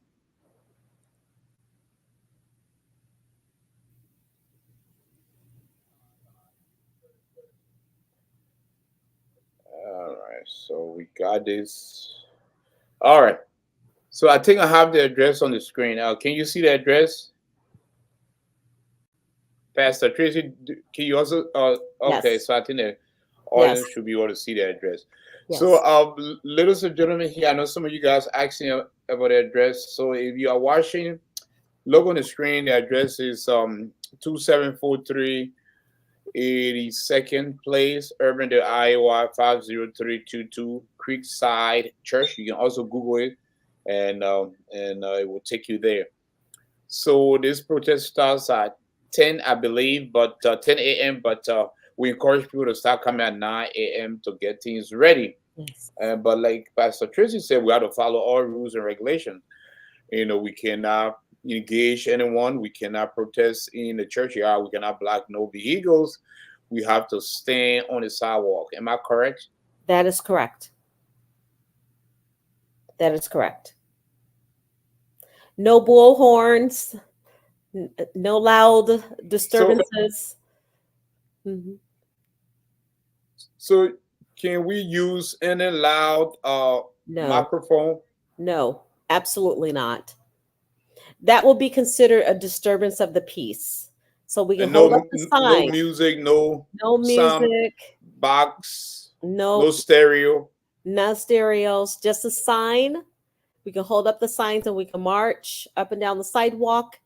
All right, so we got this. All right, so I think I have the address on the screen. Can you see the address? Pastor Tracy, can you also? Okay, Yes. so I think the audience should be able to see the address. Yes. So, ladies and gentlemen, here, I know some of you guys asking about the address. So, if you are watching, look on the screen. The address is 2743 82nd Place, Urbandale, Iowa 50322, Creekside Church. You can also Google it, and it will take you there. So this protest starts at 10, I believe, but 10 a.m. But we encourage people to start coming at 9 a.m. to get things ready. Yes. But like Pastor Tracy said, we have to follow all rules and regulations. We cannot engage anyone. We cannot protest in the churchyard. We cannot block no vehicles. We have to stand on the sidewalk. Am I correct? That is correct. That is correct. No bullhorns, no loud disturbances. So can we use any loud No, microphone, no, absolutely not. That will be considered a disturbance of the peace. So we can and hold up the no sign. music, no No sound music, box, no no, stereo. no stereos, just a sign. We can hold up the signs and we can march up and down the sidewalk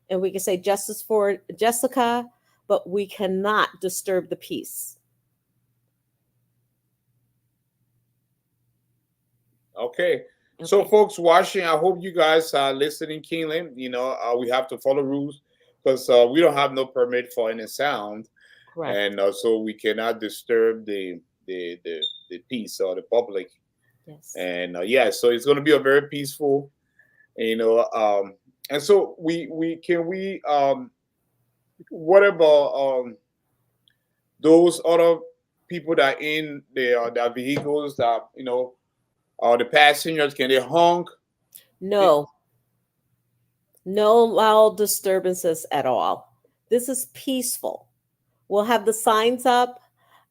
and we can say justice for Jessica, but we cannot disturb the peace. Okay. So, Okay, folks watching, I hope you guys are listening keenly. We have to follow rules because we don't have no permit for any sound, correct. and so we cannot disturb the peace or the public. Yes. And yeah, so it's going to be a very peaceful, you know. And so we can we what about those other people that are in their vehicles that the passengers, can they honk? No, no loud disturbances at all. This is peaceful. We'll have the signs up.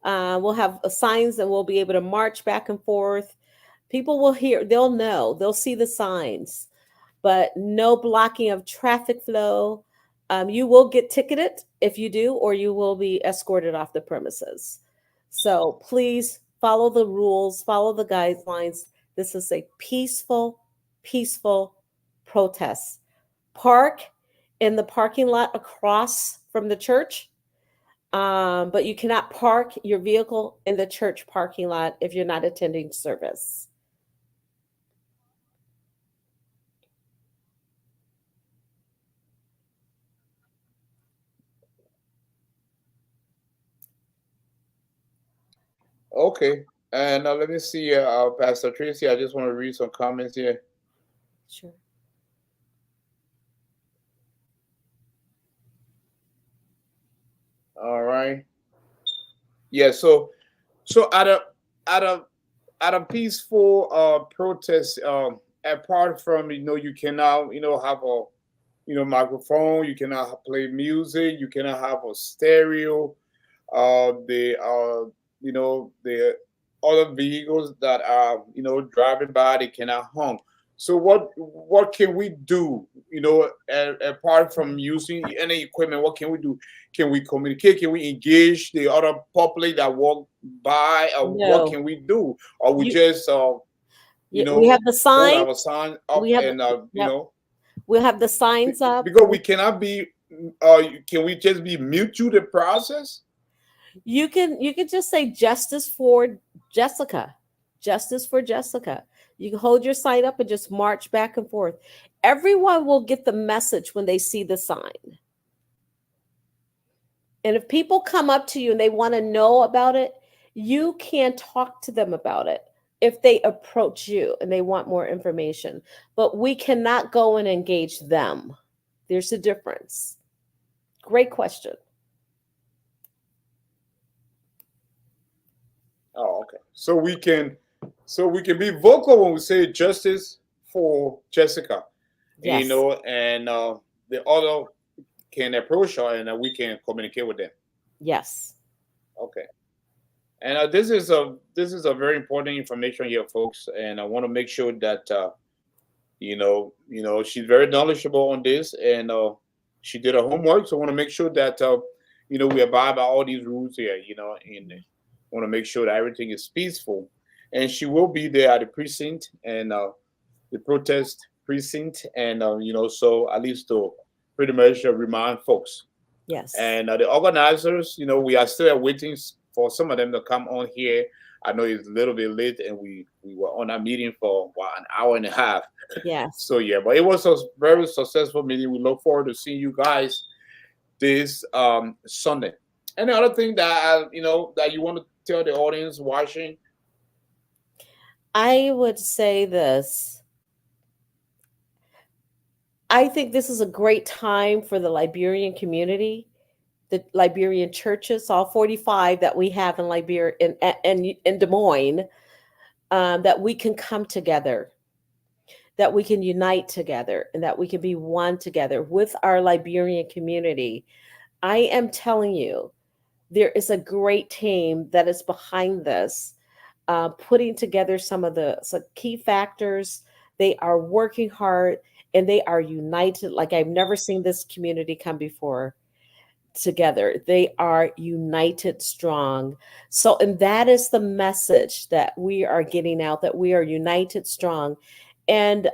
We'll have signs and we'll be able to march back and forth. People will hear, they'll know, they'll see the signs, but no blocking of traffic flow. You will get ticketed if you do, or you will be escorted off the premises. So please follow the rules, follow the guidelines. This is a peaceful protest. Park in the parking lot across from the church, but you cannot park your vehicle in the church parking lot if you're not attending service. Okay. And let me see, Pastor Tracy. I just want to read some comments here. Sure. All right. Yeah. So at a peaceful protest, apart from you cannot have a microphone, you cannot play music, you cannot have a stereo. The other vehicles that are driving by, they cannot honk. So what can we do? Apart from using any equipment, what can we do? Can we communicate? Can we engage the other public that walk by? Or what No, can we do? Or we you, just we have the hold sign. our sign up We have, and yep, we'll have the signs up. because we cannot be. Can we just be mute to the process? You can just say justice for Jessica. Justice for Jessica. You can hold your sign up and just march back and forth. Everyone will get the message when they see the sign. And if people come up to you and they want to know about it, you can talk to them about it if they approach you and they want more information. But we cannot go and engage them. There's a difference. Great question. Oh, okay. So we can be vocal when we say justice for Jessica, Yes. and the other can approach her and we can communicate with them. Yes. Okay. And this is a very important information here, folks. And I want to make sure that she's very knowledgeable on this, and she did her homework. So I want to make sure that we abide by all these rules here. And want to make sure that everything is peaceful. And she will be there at the precinct and the protest precinct, and so at least to pretty much remind folks. Yes. And the organizers, we are still waiting for some of them to come on here. I know it's a little bit late, and we were on a meeting for an hour and a half. Yes. So yeah, but it was a very successful meeting. We look forward to seeing you guys this Sunday. Any other thing that that you want to tell the audience watching? I would say this. I think this is a great time for the Liberian community, the Liberian churches, all 45 that we have in Liberia in Des Moines, that we can come together, that we can unite together, and that we can be one together with our Liberian community. I am telling you, there is a great team that is behind this. putting together some key factors. They are working hard and they are united like I've never seen this community come before together. They are united strong. So, and that is the message that we are getting out, that we are united strong. And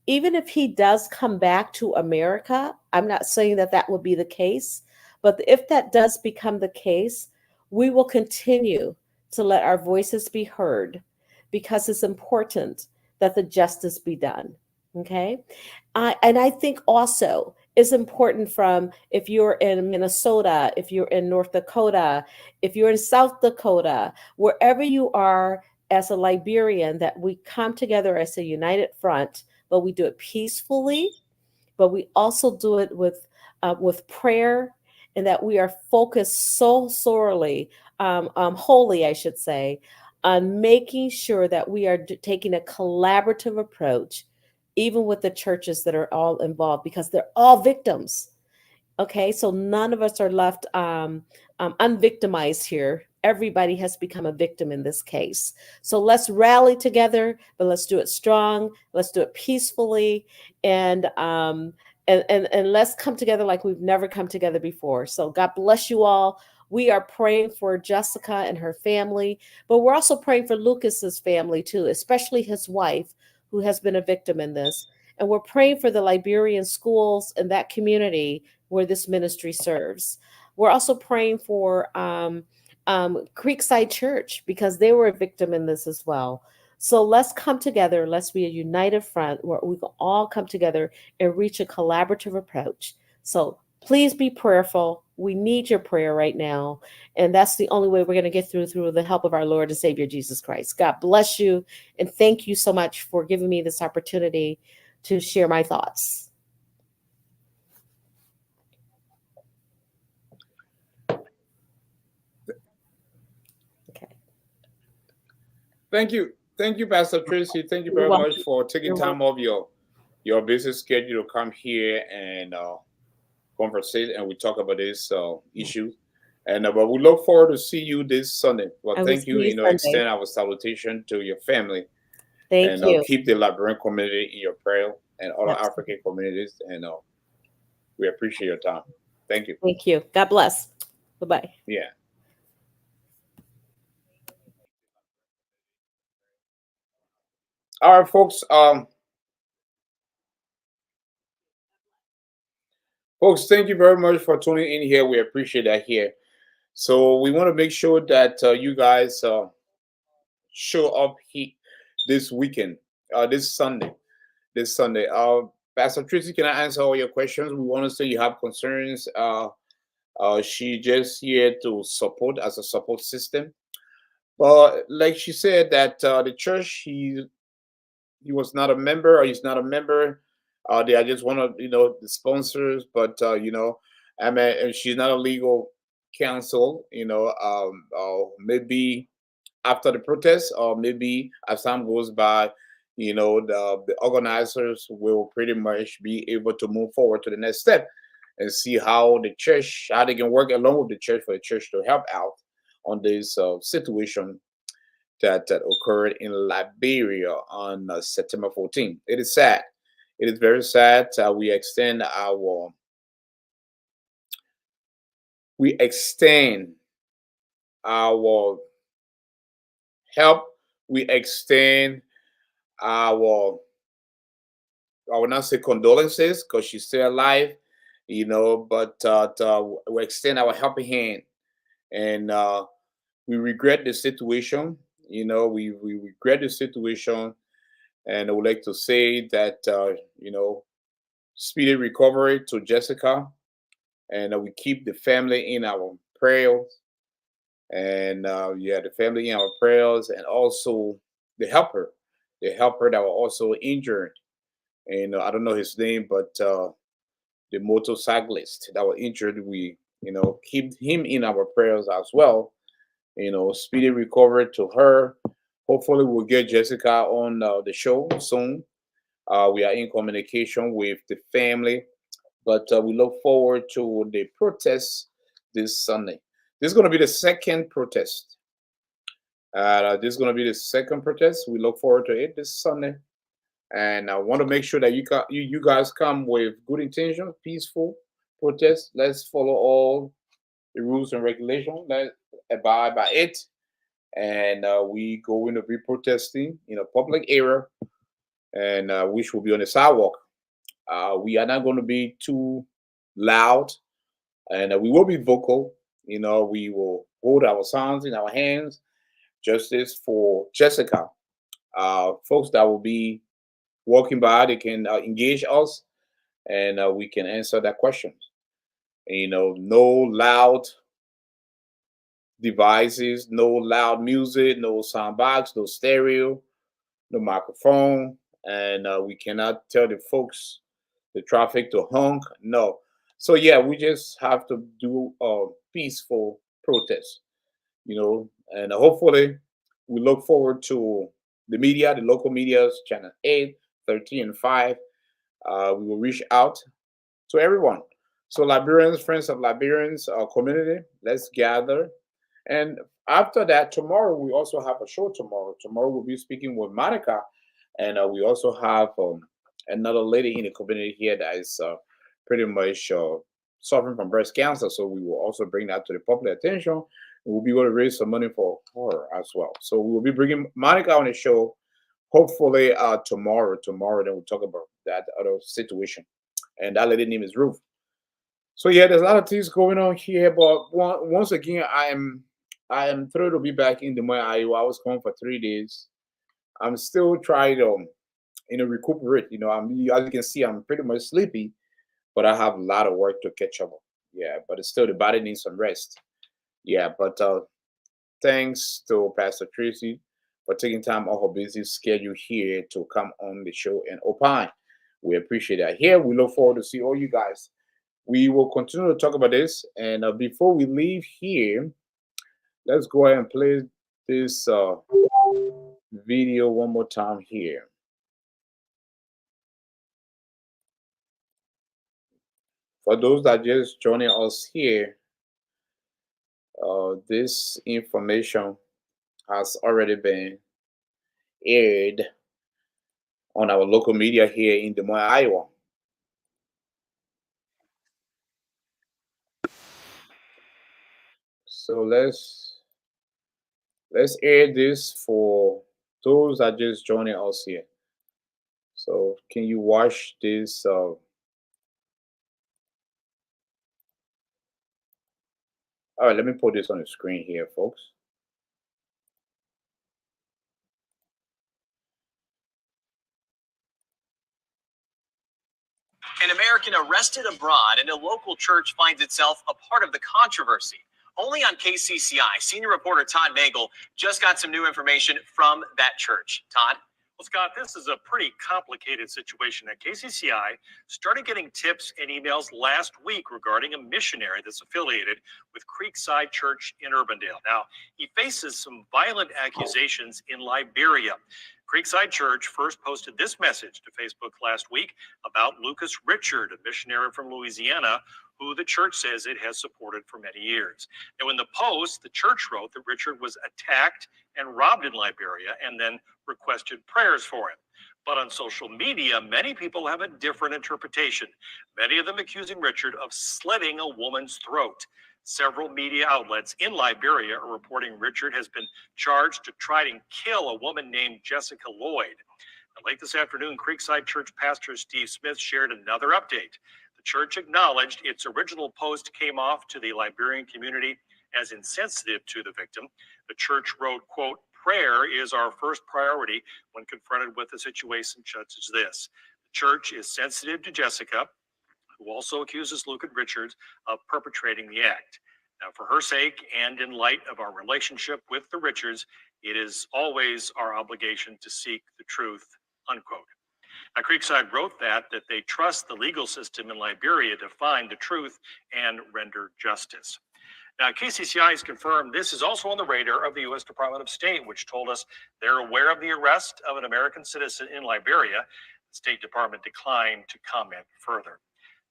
even if he does come back to America, I'm not saying that that will be the case, but if that does become the case, we will continue to let our voices be heard because it's important that the justice be done. Okay. And I think also it's important from if you're in Minnesota, if you're in North Dakota, if you're in South Dakota, wherever you are as a Liberian, that we come together as a united front, but we do it peacefully, but we also do it with prayer, and that we are focused so sorely, wholly, I should say, on making sure that we are taking a collaborative approach, even with the churches that are all involved, because they're all victims. Okay, so none of us are left unvictimized here. Everybody has become a victim in this case. So let's rally together, but let's do it strong. Let's do it peacefully, and let's come together like we've never come together before. So God bless you all. We are praying for Jessica and her family, but we're also praying for Lucas's family too, especially his wife, who has been a victim in this. And we're praying for the Liberian schools and that community where this ministry serves. We're also praying for Creekside Church, because they were a victim in this as well. So let's come together. Let's be a united front where we can all come together and reach a collaborative approach. So please be prayerful. We need your prayer right now. And that's the only way we're going to get through the help of our Lord and Savior, Jesus Christ. God bless you. And thank you so much for giving me this opportunity to share my thoughts. Okay. Thank you, Pastor Tracy. Thank you You're very welcome. much for taking You're time off your busy schedule to come here and conversate, and we talk about this issue. And but we look forward to see you this Sunday. Well, I will thank you. see you Sunday. Extend our salutation to your family. Thank And you. keep the Liberian community in your prayer, and all Absolutely. African communities. And we appreciate your time. Thank you. Thank you. God bless. Bye-bye. Yeah. All right, folks. Folks, thank you very much for tuning in here. We appreciate that here. So we want to make sure that you guys show up here this weekend, this Sunday. Pastor Tracy, can I answer all your questions? We want to say you have concerns. She just here to support as a support system. But like she said that the church he was not a member, or he's not a member. They are just one of the sponsors, but I mean, and she's not a legal counsel. Maybe after the protest, or maybe as time goes by, the organizers will pretty much be able to move forward to the next step and see how they can work along with the church for the church to help out on this situation that occurred in Liberia on September 14th. It is sad. It is very sad. We extend our help. We extend our, I will not say condolences because she's still alive, but we extend our helping hand, and we regret the situation. We regret the situation, and I would like to say that speedy recovery to Jessica, and we keep the family in our prayers, and the family in our prayers, and also the helper that was also injured. And I don't know his name, but the motorcyclist that was injured, we keep him in our prayers as well. Speedy recovery to her. Hopefully, we'll get Jessica on the show soon. We are in communication with the family, but we look forward to the protest this Sunday. This is going to be the second protest. This is going to be the second protest. We look forward to it this Sunday. And I want to make sure that you guys come with good intention, peaceful protest. Let's follow all the rules and regulations. Let's abide by it. And we go into be protesting in a public area, and which will be on the sidewalk. We are not going to be too loud, and we will be vocal. We will hold our signs in our hands. Justice for Jessica. Folks that will be walking by, they can engage us, and we can answer that questions. No loud devices, no loud music, no sound box, no stereo, no microphone, and we cannot tell the folks, the traffic to honk. No. So yeah, we just have to do a peaceful protest, and hopefully we look forward to the media, the local medias, channel 8, 13, and 5. We will reach out to everyone. So Liberians, friends of Liberians, community, let's gather. And after that, tomorrow, we also have a show tomorrow. Tomorrow we'll be speaking with Monica. And we also have another lady in the community here that is pretty much suffering from breast cancer. So we will also bring that to the public attention. We'll be able to raise some money for her as well. So we will be bringing Monica on the show, hopefully tomorrow. Tomorrow, then we'll talk about that other situation. And that lady name is Ruth. So yeah, there's a lot of things going on here. But once again, I am thrilled to be back in Des Moines, Iowa. I was gone for 3 days. I'm still trying to, recuperate. As you can see, I'm pretty much sleepy, but I have a lot of work to catch up on. Yeah, but it's still the body needs some rest. Yeah, but thanks to Pastor Tracy for taking time off her busy schedule here to come on the show and opine. We appreciate that. Here, we look forward to see all you guys. We will continue to talk about this, and before we leave here, let's go ahead and play this video one more time here. For those that just joining us here, this information has already been aired on our local media here in Des Moines, Iowa. So let's air this for those that just joining us here. So can you watch this? All right, let me put this on the screen here, folks. An American arrested abroad and a local church finds itself a part of the controversy. Only on KCCI, senior reporter Todd Nagel just got some new information from that church. Todd? Well, Scott, this is a pretty complicated situation. At KCCI started getting tips and emails last week regarding a missionary that's affiliated with Creekside Church in Urbandale. Now, he faces some violent accusations in Liberia. Creekside Church first posted this message to Facebook last week about Lucas Richard, a missionary from Louisiana, who the church says it has supported for many years. Now, in the post, the church wrote that Richard was attacked and robbed in Liberia and then requested prayers for him. But on social media, many people have a different interpretation, many of them accusing Richard of slitting a woman's throat. Several media outlets in Liberia are reporting Richard has been charged to try to kill a woman named Jessica Lloyd. Now, late this afternoon, Creekside Church pastor Steve Smith shared another update. The church acknowledged its original post came off to the Liberian community as insensitive to the victim. The church wrote, quote, "Prayer is our first priority when confronted with a situation such as this. The church is sensitive to Jessica, who also accuses Lucas Richards of perpetrating the act. Now, for her sake and in light of our relationship with the Richards, it is always our obligation to seek the truth," unquote. Now, Creekside wrote that they trust the legal system in Liberia to find the truth and render justice. Now, KCCI has confirmed this is also on the radar of the U.S. Department of State, which told us they're aware of the arrest of an American citizen in Liberia. The State Department declined to comment further.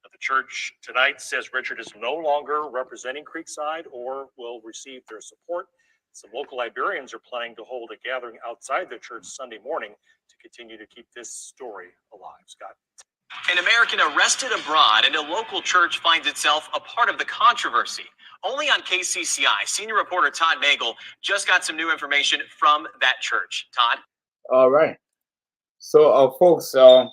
Now, the church tonight says Richard is no longer representing Creekside or will receive their support. Some local Liberians are planning to hold a gathering outside the church Sunday morning to continue to keep this story alive. Scott. An American arrested abroad and a local church finds itself a part of the controversy. Only on KCCI, senior reporter Todd Nagel just got some new information from that church. Todd? All right. So, folks, that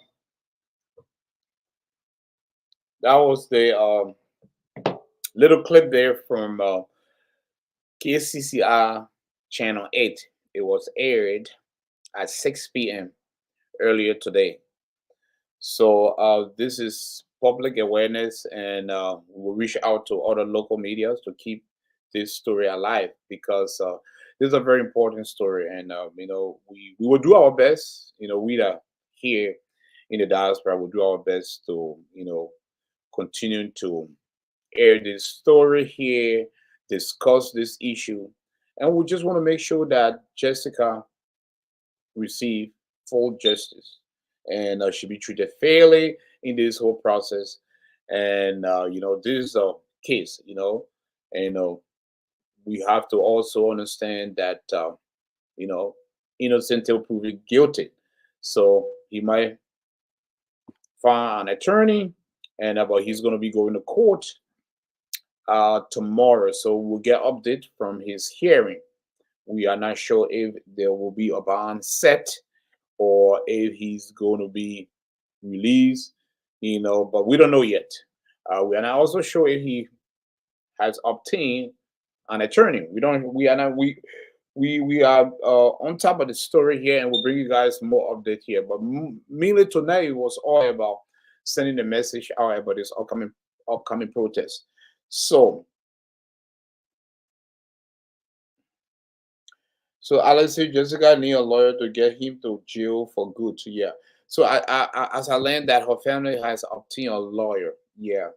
was the little clip there from KCCI Channel 8. It was aired at 6 p.m. earlier today. So this is public awareness, and we'll reach out to other local media to keep this story alive, because this is a very important story, and we will do our best. We are here in the diaspora will do our best to continue to air this story here, discuss this issue, and we just want to make sure that Jessica receive full justice, and should be treated fairly in this whole process. And this is a case, and we have to also understand that innocent till proven guilty. So he might find an attorney, and but he's going to be going to court tomorrow. So we'll get update from his hearing. We are not sure if there will be a bond set or if he's going to be released, but we don't know yet. We are not also sure if he has obtained an attorney. We don't. We are not. We are on top of the story here, and we'll bring you guys more update here. But mainly tonight it was all about sending a message out about this upcoming protest. So Alexei Jessica need a lawyer to get him to jail for good. Yeah. So as I learned that her family has obtained a lawyer. Yeah.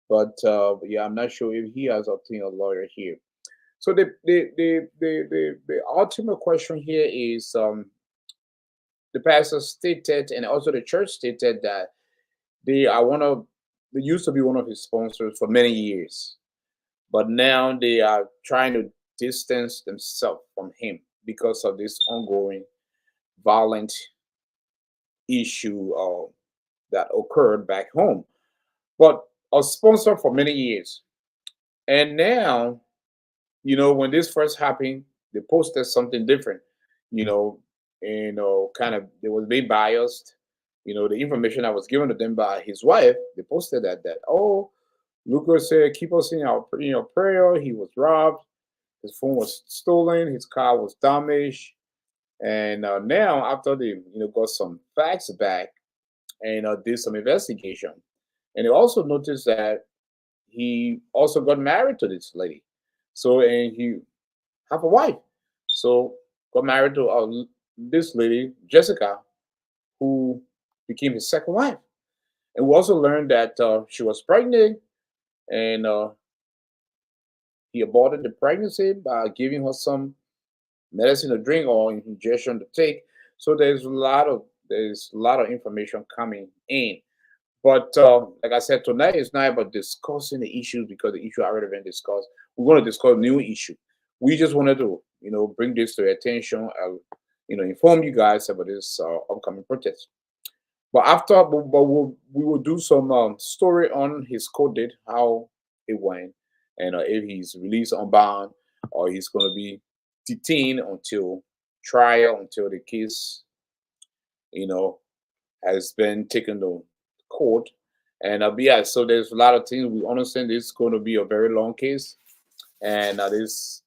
But yeah, I'm not sure if he has obtained a lawyer here. So the ultimate question here is the pastor stated, and also the church stated, that they used to be one of his sponsors for many years, but now they are trying to distance themselves from him because of this ongoing violent issue that occurred back home. But a sponsor for many years, and now, when this first happened, they posted something different, kind of, they was very biased. The information that was given to them by his wife, they posted that oh, Lucas said, keep us in our prayer. He was robbed, his phone was stolen, his car was damaged, and now after they got some facts back and did some investigation, and they also noticed that he also got married to this lady. So, and he have a wife. So got married to this lady, Jessica, who became his second wife. And we also learned that she was pregnant, and he aborted the pregnancy by giving her some medicine to drink or injection to take. So there's a lot of information coming in. But like I said, tonight is not about discussing the issues, because the issue already been discussed. We're going to discuss new issue. We just wanted to, bring this to your attention, inform you guys about this upcoming protest. But we will do some story on his court date, how it went, and if he's released on bond or he's going to be detained until trial, until the case, has been taken to court. And yeah, so there's a lot of things. We understand this is going to be a very long case, and that is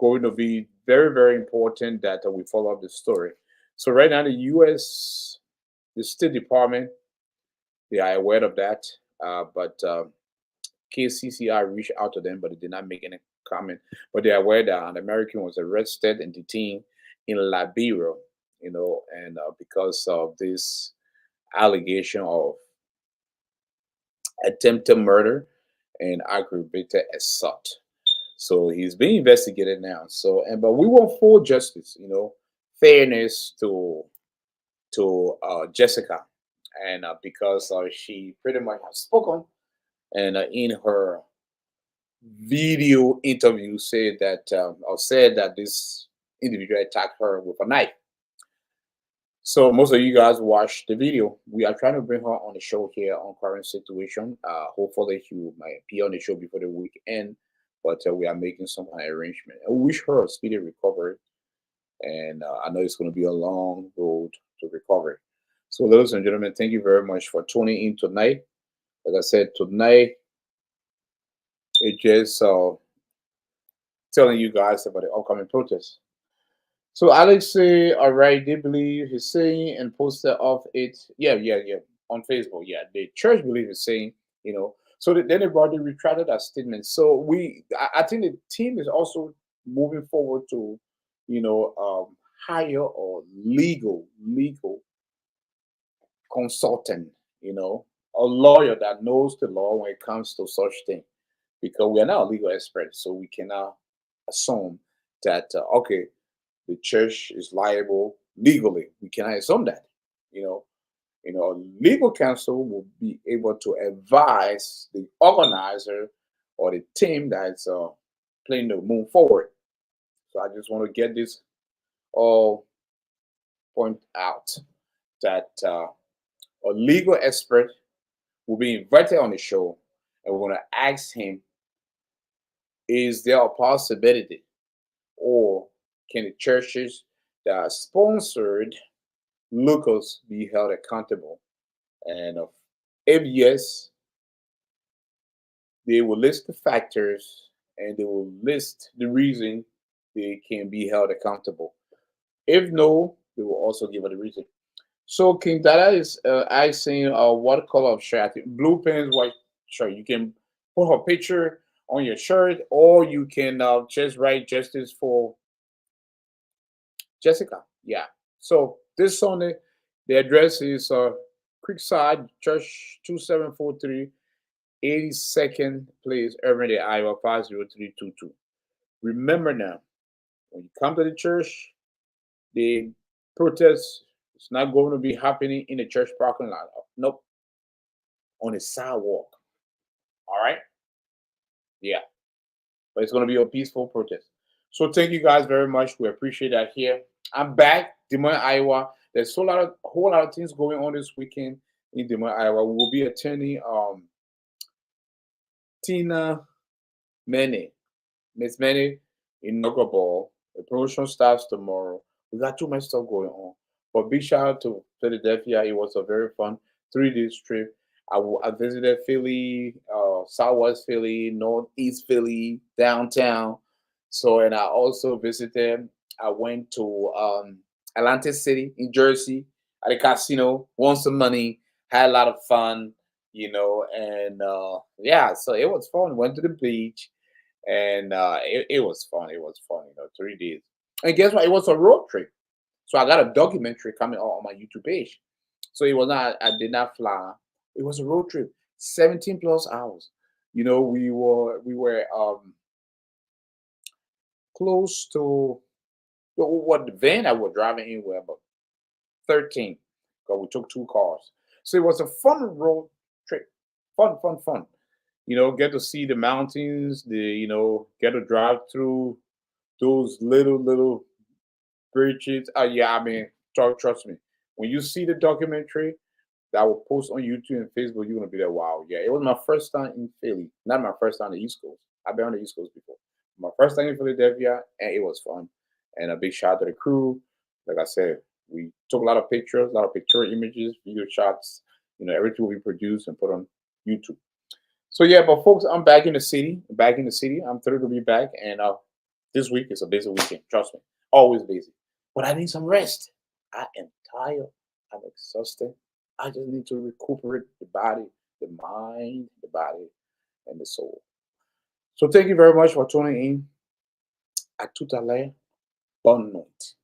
going to be very, very important that we follow up the story. So right now, the State Department, they are aware of that, but KCCI reached out to them, but they did not make any comment. But they are aware that an American was arrested and detained in Liberia, and because of this allegation of attempted murder and aggravated assault. So he's being investigated now. So, but we want full justice, fairness to Jessica, and because she pretty much has spoken, and in her video interview said that this individual attacked her with a knife. So most of you guys watched the video. We are trying to bring her on the show here on current situation. Hopefully she might appear on the show before the weekend, but we are making some kind of arrangement. I wish her a speedy recovery, and I know it's going to be a long road to recovery. So, ladies and gentlemen, thank you very much for tuning in tonight. Like I said, tonight it's just telling you guys about the upcoming protest. So Alex say, all right, they believe he's saying and posted of it. Yeah, on Facebook. Yeah, the church believe is saying, So then they brought retracted that statement. So I think the team is also moving forward to, hire or legal consultant, a lawyer that knows the law when it comes to such thing, because we are not legal experts, so we cannot assume that okay, the church is liable legally. We cannot assume that. Legal counsel will be able to advise the organizer or the team that's planning to move forward. So I just want to get this all point out that a legal expert will be invited on the show, and we're going to ask him, is there a possibility, or can the churches that are sponsored locals be held accountable? And if yes, they will list the factors and they will list the reason they can be held accountable. If no, they will also give it a reason. So King Dada is asking what color of shirt? I think blue pants, white shirt. You can put her picture on your shirt, or you can just write justice for Jessica. Yeah. So this Sunday, the address is Creekside Church 2743 82nd Place, Urbandale, Iowa 50322. Remember now, when you come to the church, the protest is not going to be happening in the church parking lot. Nope. On the sidewalk. All right? Yeah. But it's going to be a peaceful protest. So thank you guys very much. We appreciate that here. I'm back, Des Moines, Iowa. There's a whole lot of things going on this weekend in Des Moines, Iowa. We will be attending Tina Miss Manny inaugural ball. The promotion starts tomorrow. We got too much stuff going on. But big shout out to Philadelphia. It was a very fun 3 day trip. I visited Philly, Southwest Philly, Northeast Philly, downtown. So, and I also visited, I went to Atlantic City in Jersey at a casino, won some money, had a lot of fun, and yeah, so it was fun. Went to the beach, and it was fun. It was fun, 3 days. And guess what? It was a road trip. So I got a documentary coming out on my YouTube page. So it was not, I did not fly. It was a road trip, 17 plus hours. We were close to what the van I was driving in were about 13, because we took 2 cars. So it was a fun road trip. Fun. Get to see the mountains, get to drive through those little bridges. Yeah, I mean, trust me. When you see the documentary that I will post on YouTube and Facebook, you're gonna be like, wow, yeah. It was my first time in Philly, not my first time on the East Coast. I've been on the East Coast before. My first time in Philadelphia, and it was fun. And a big shout out to the crew. Like I said, we took a lot of pictures, a lot of pictorial images, video shots. Everything will be produced and put on YouTube. So yeah, but folks, I'm back in the city. I'm thrilled to be back, and this week is a busy weekend. Trust me, always busy. But I need some rest. I am tired. I'm exhausted. I just need to recuperate the body, the mind, the body, and the soul. So thank you very much for tuning in. À tout à l'heure. Bonne nuit.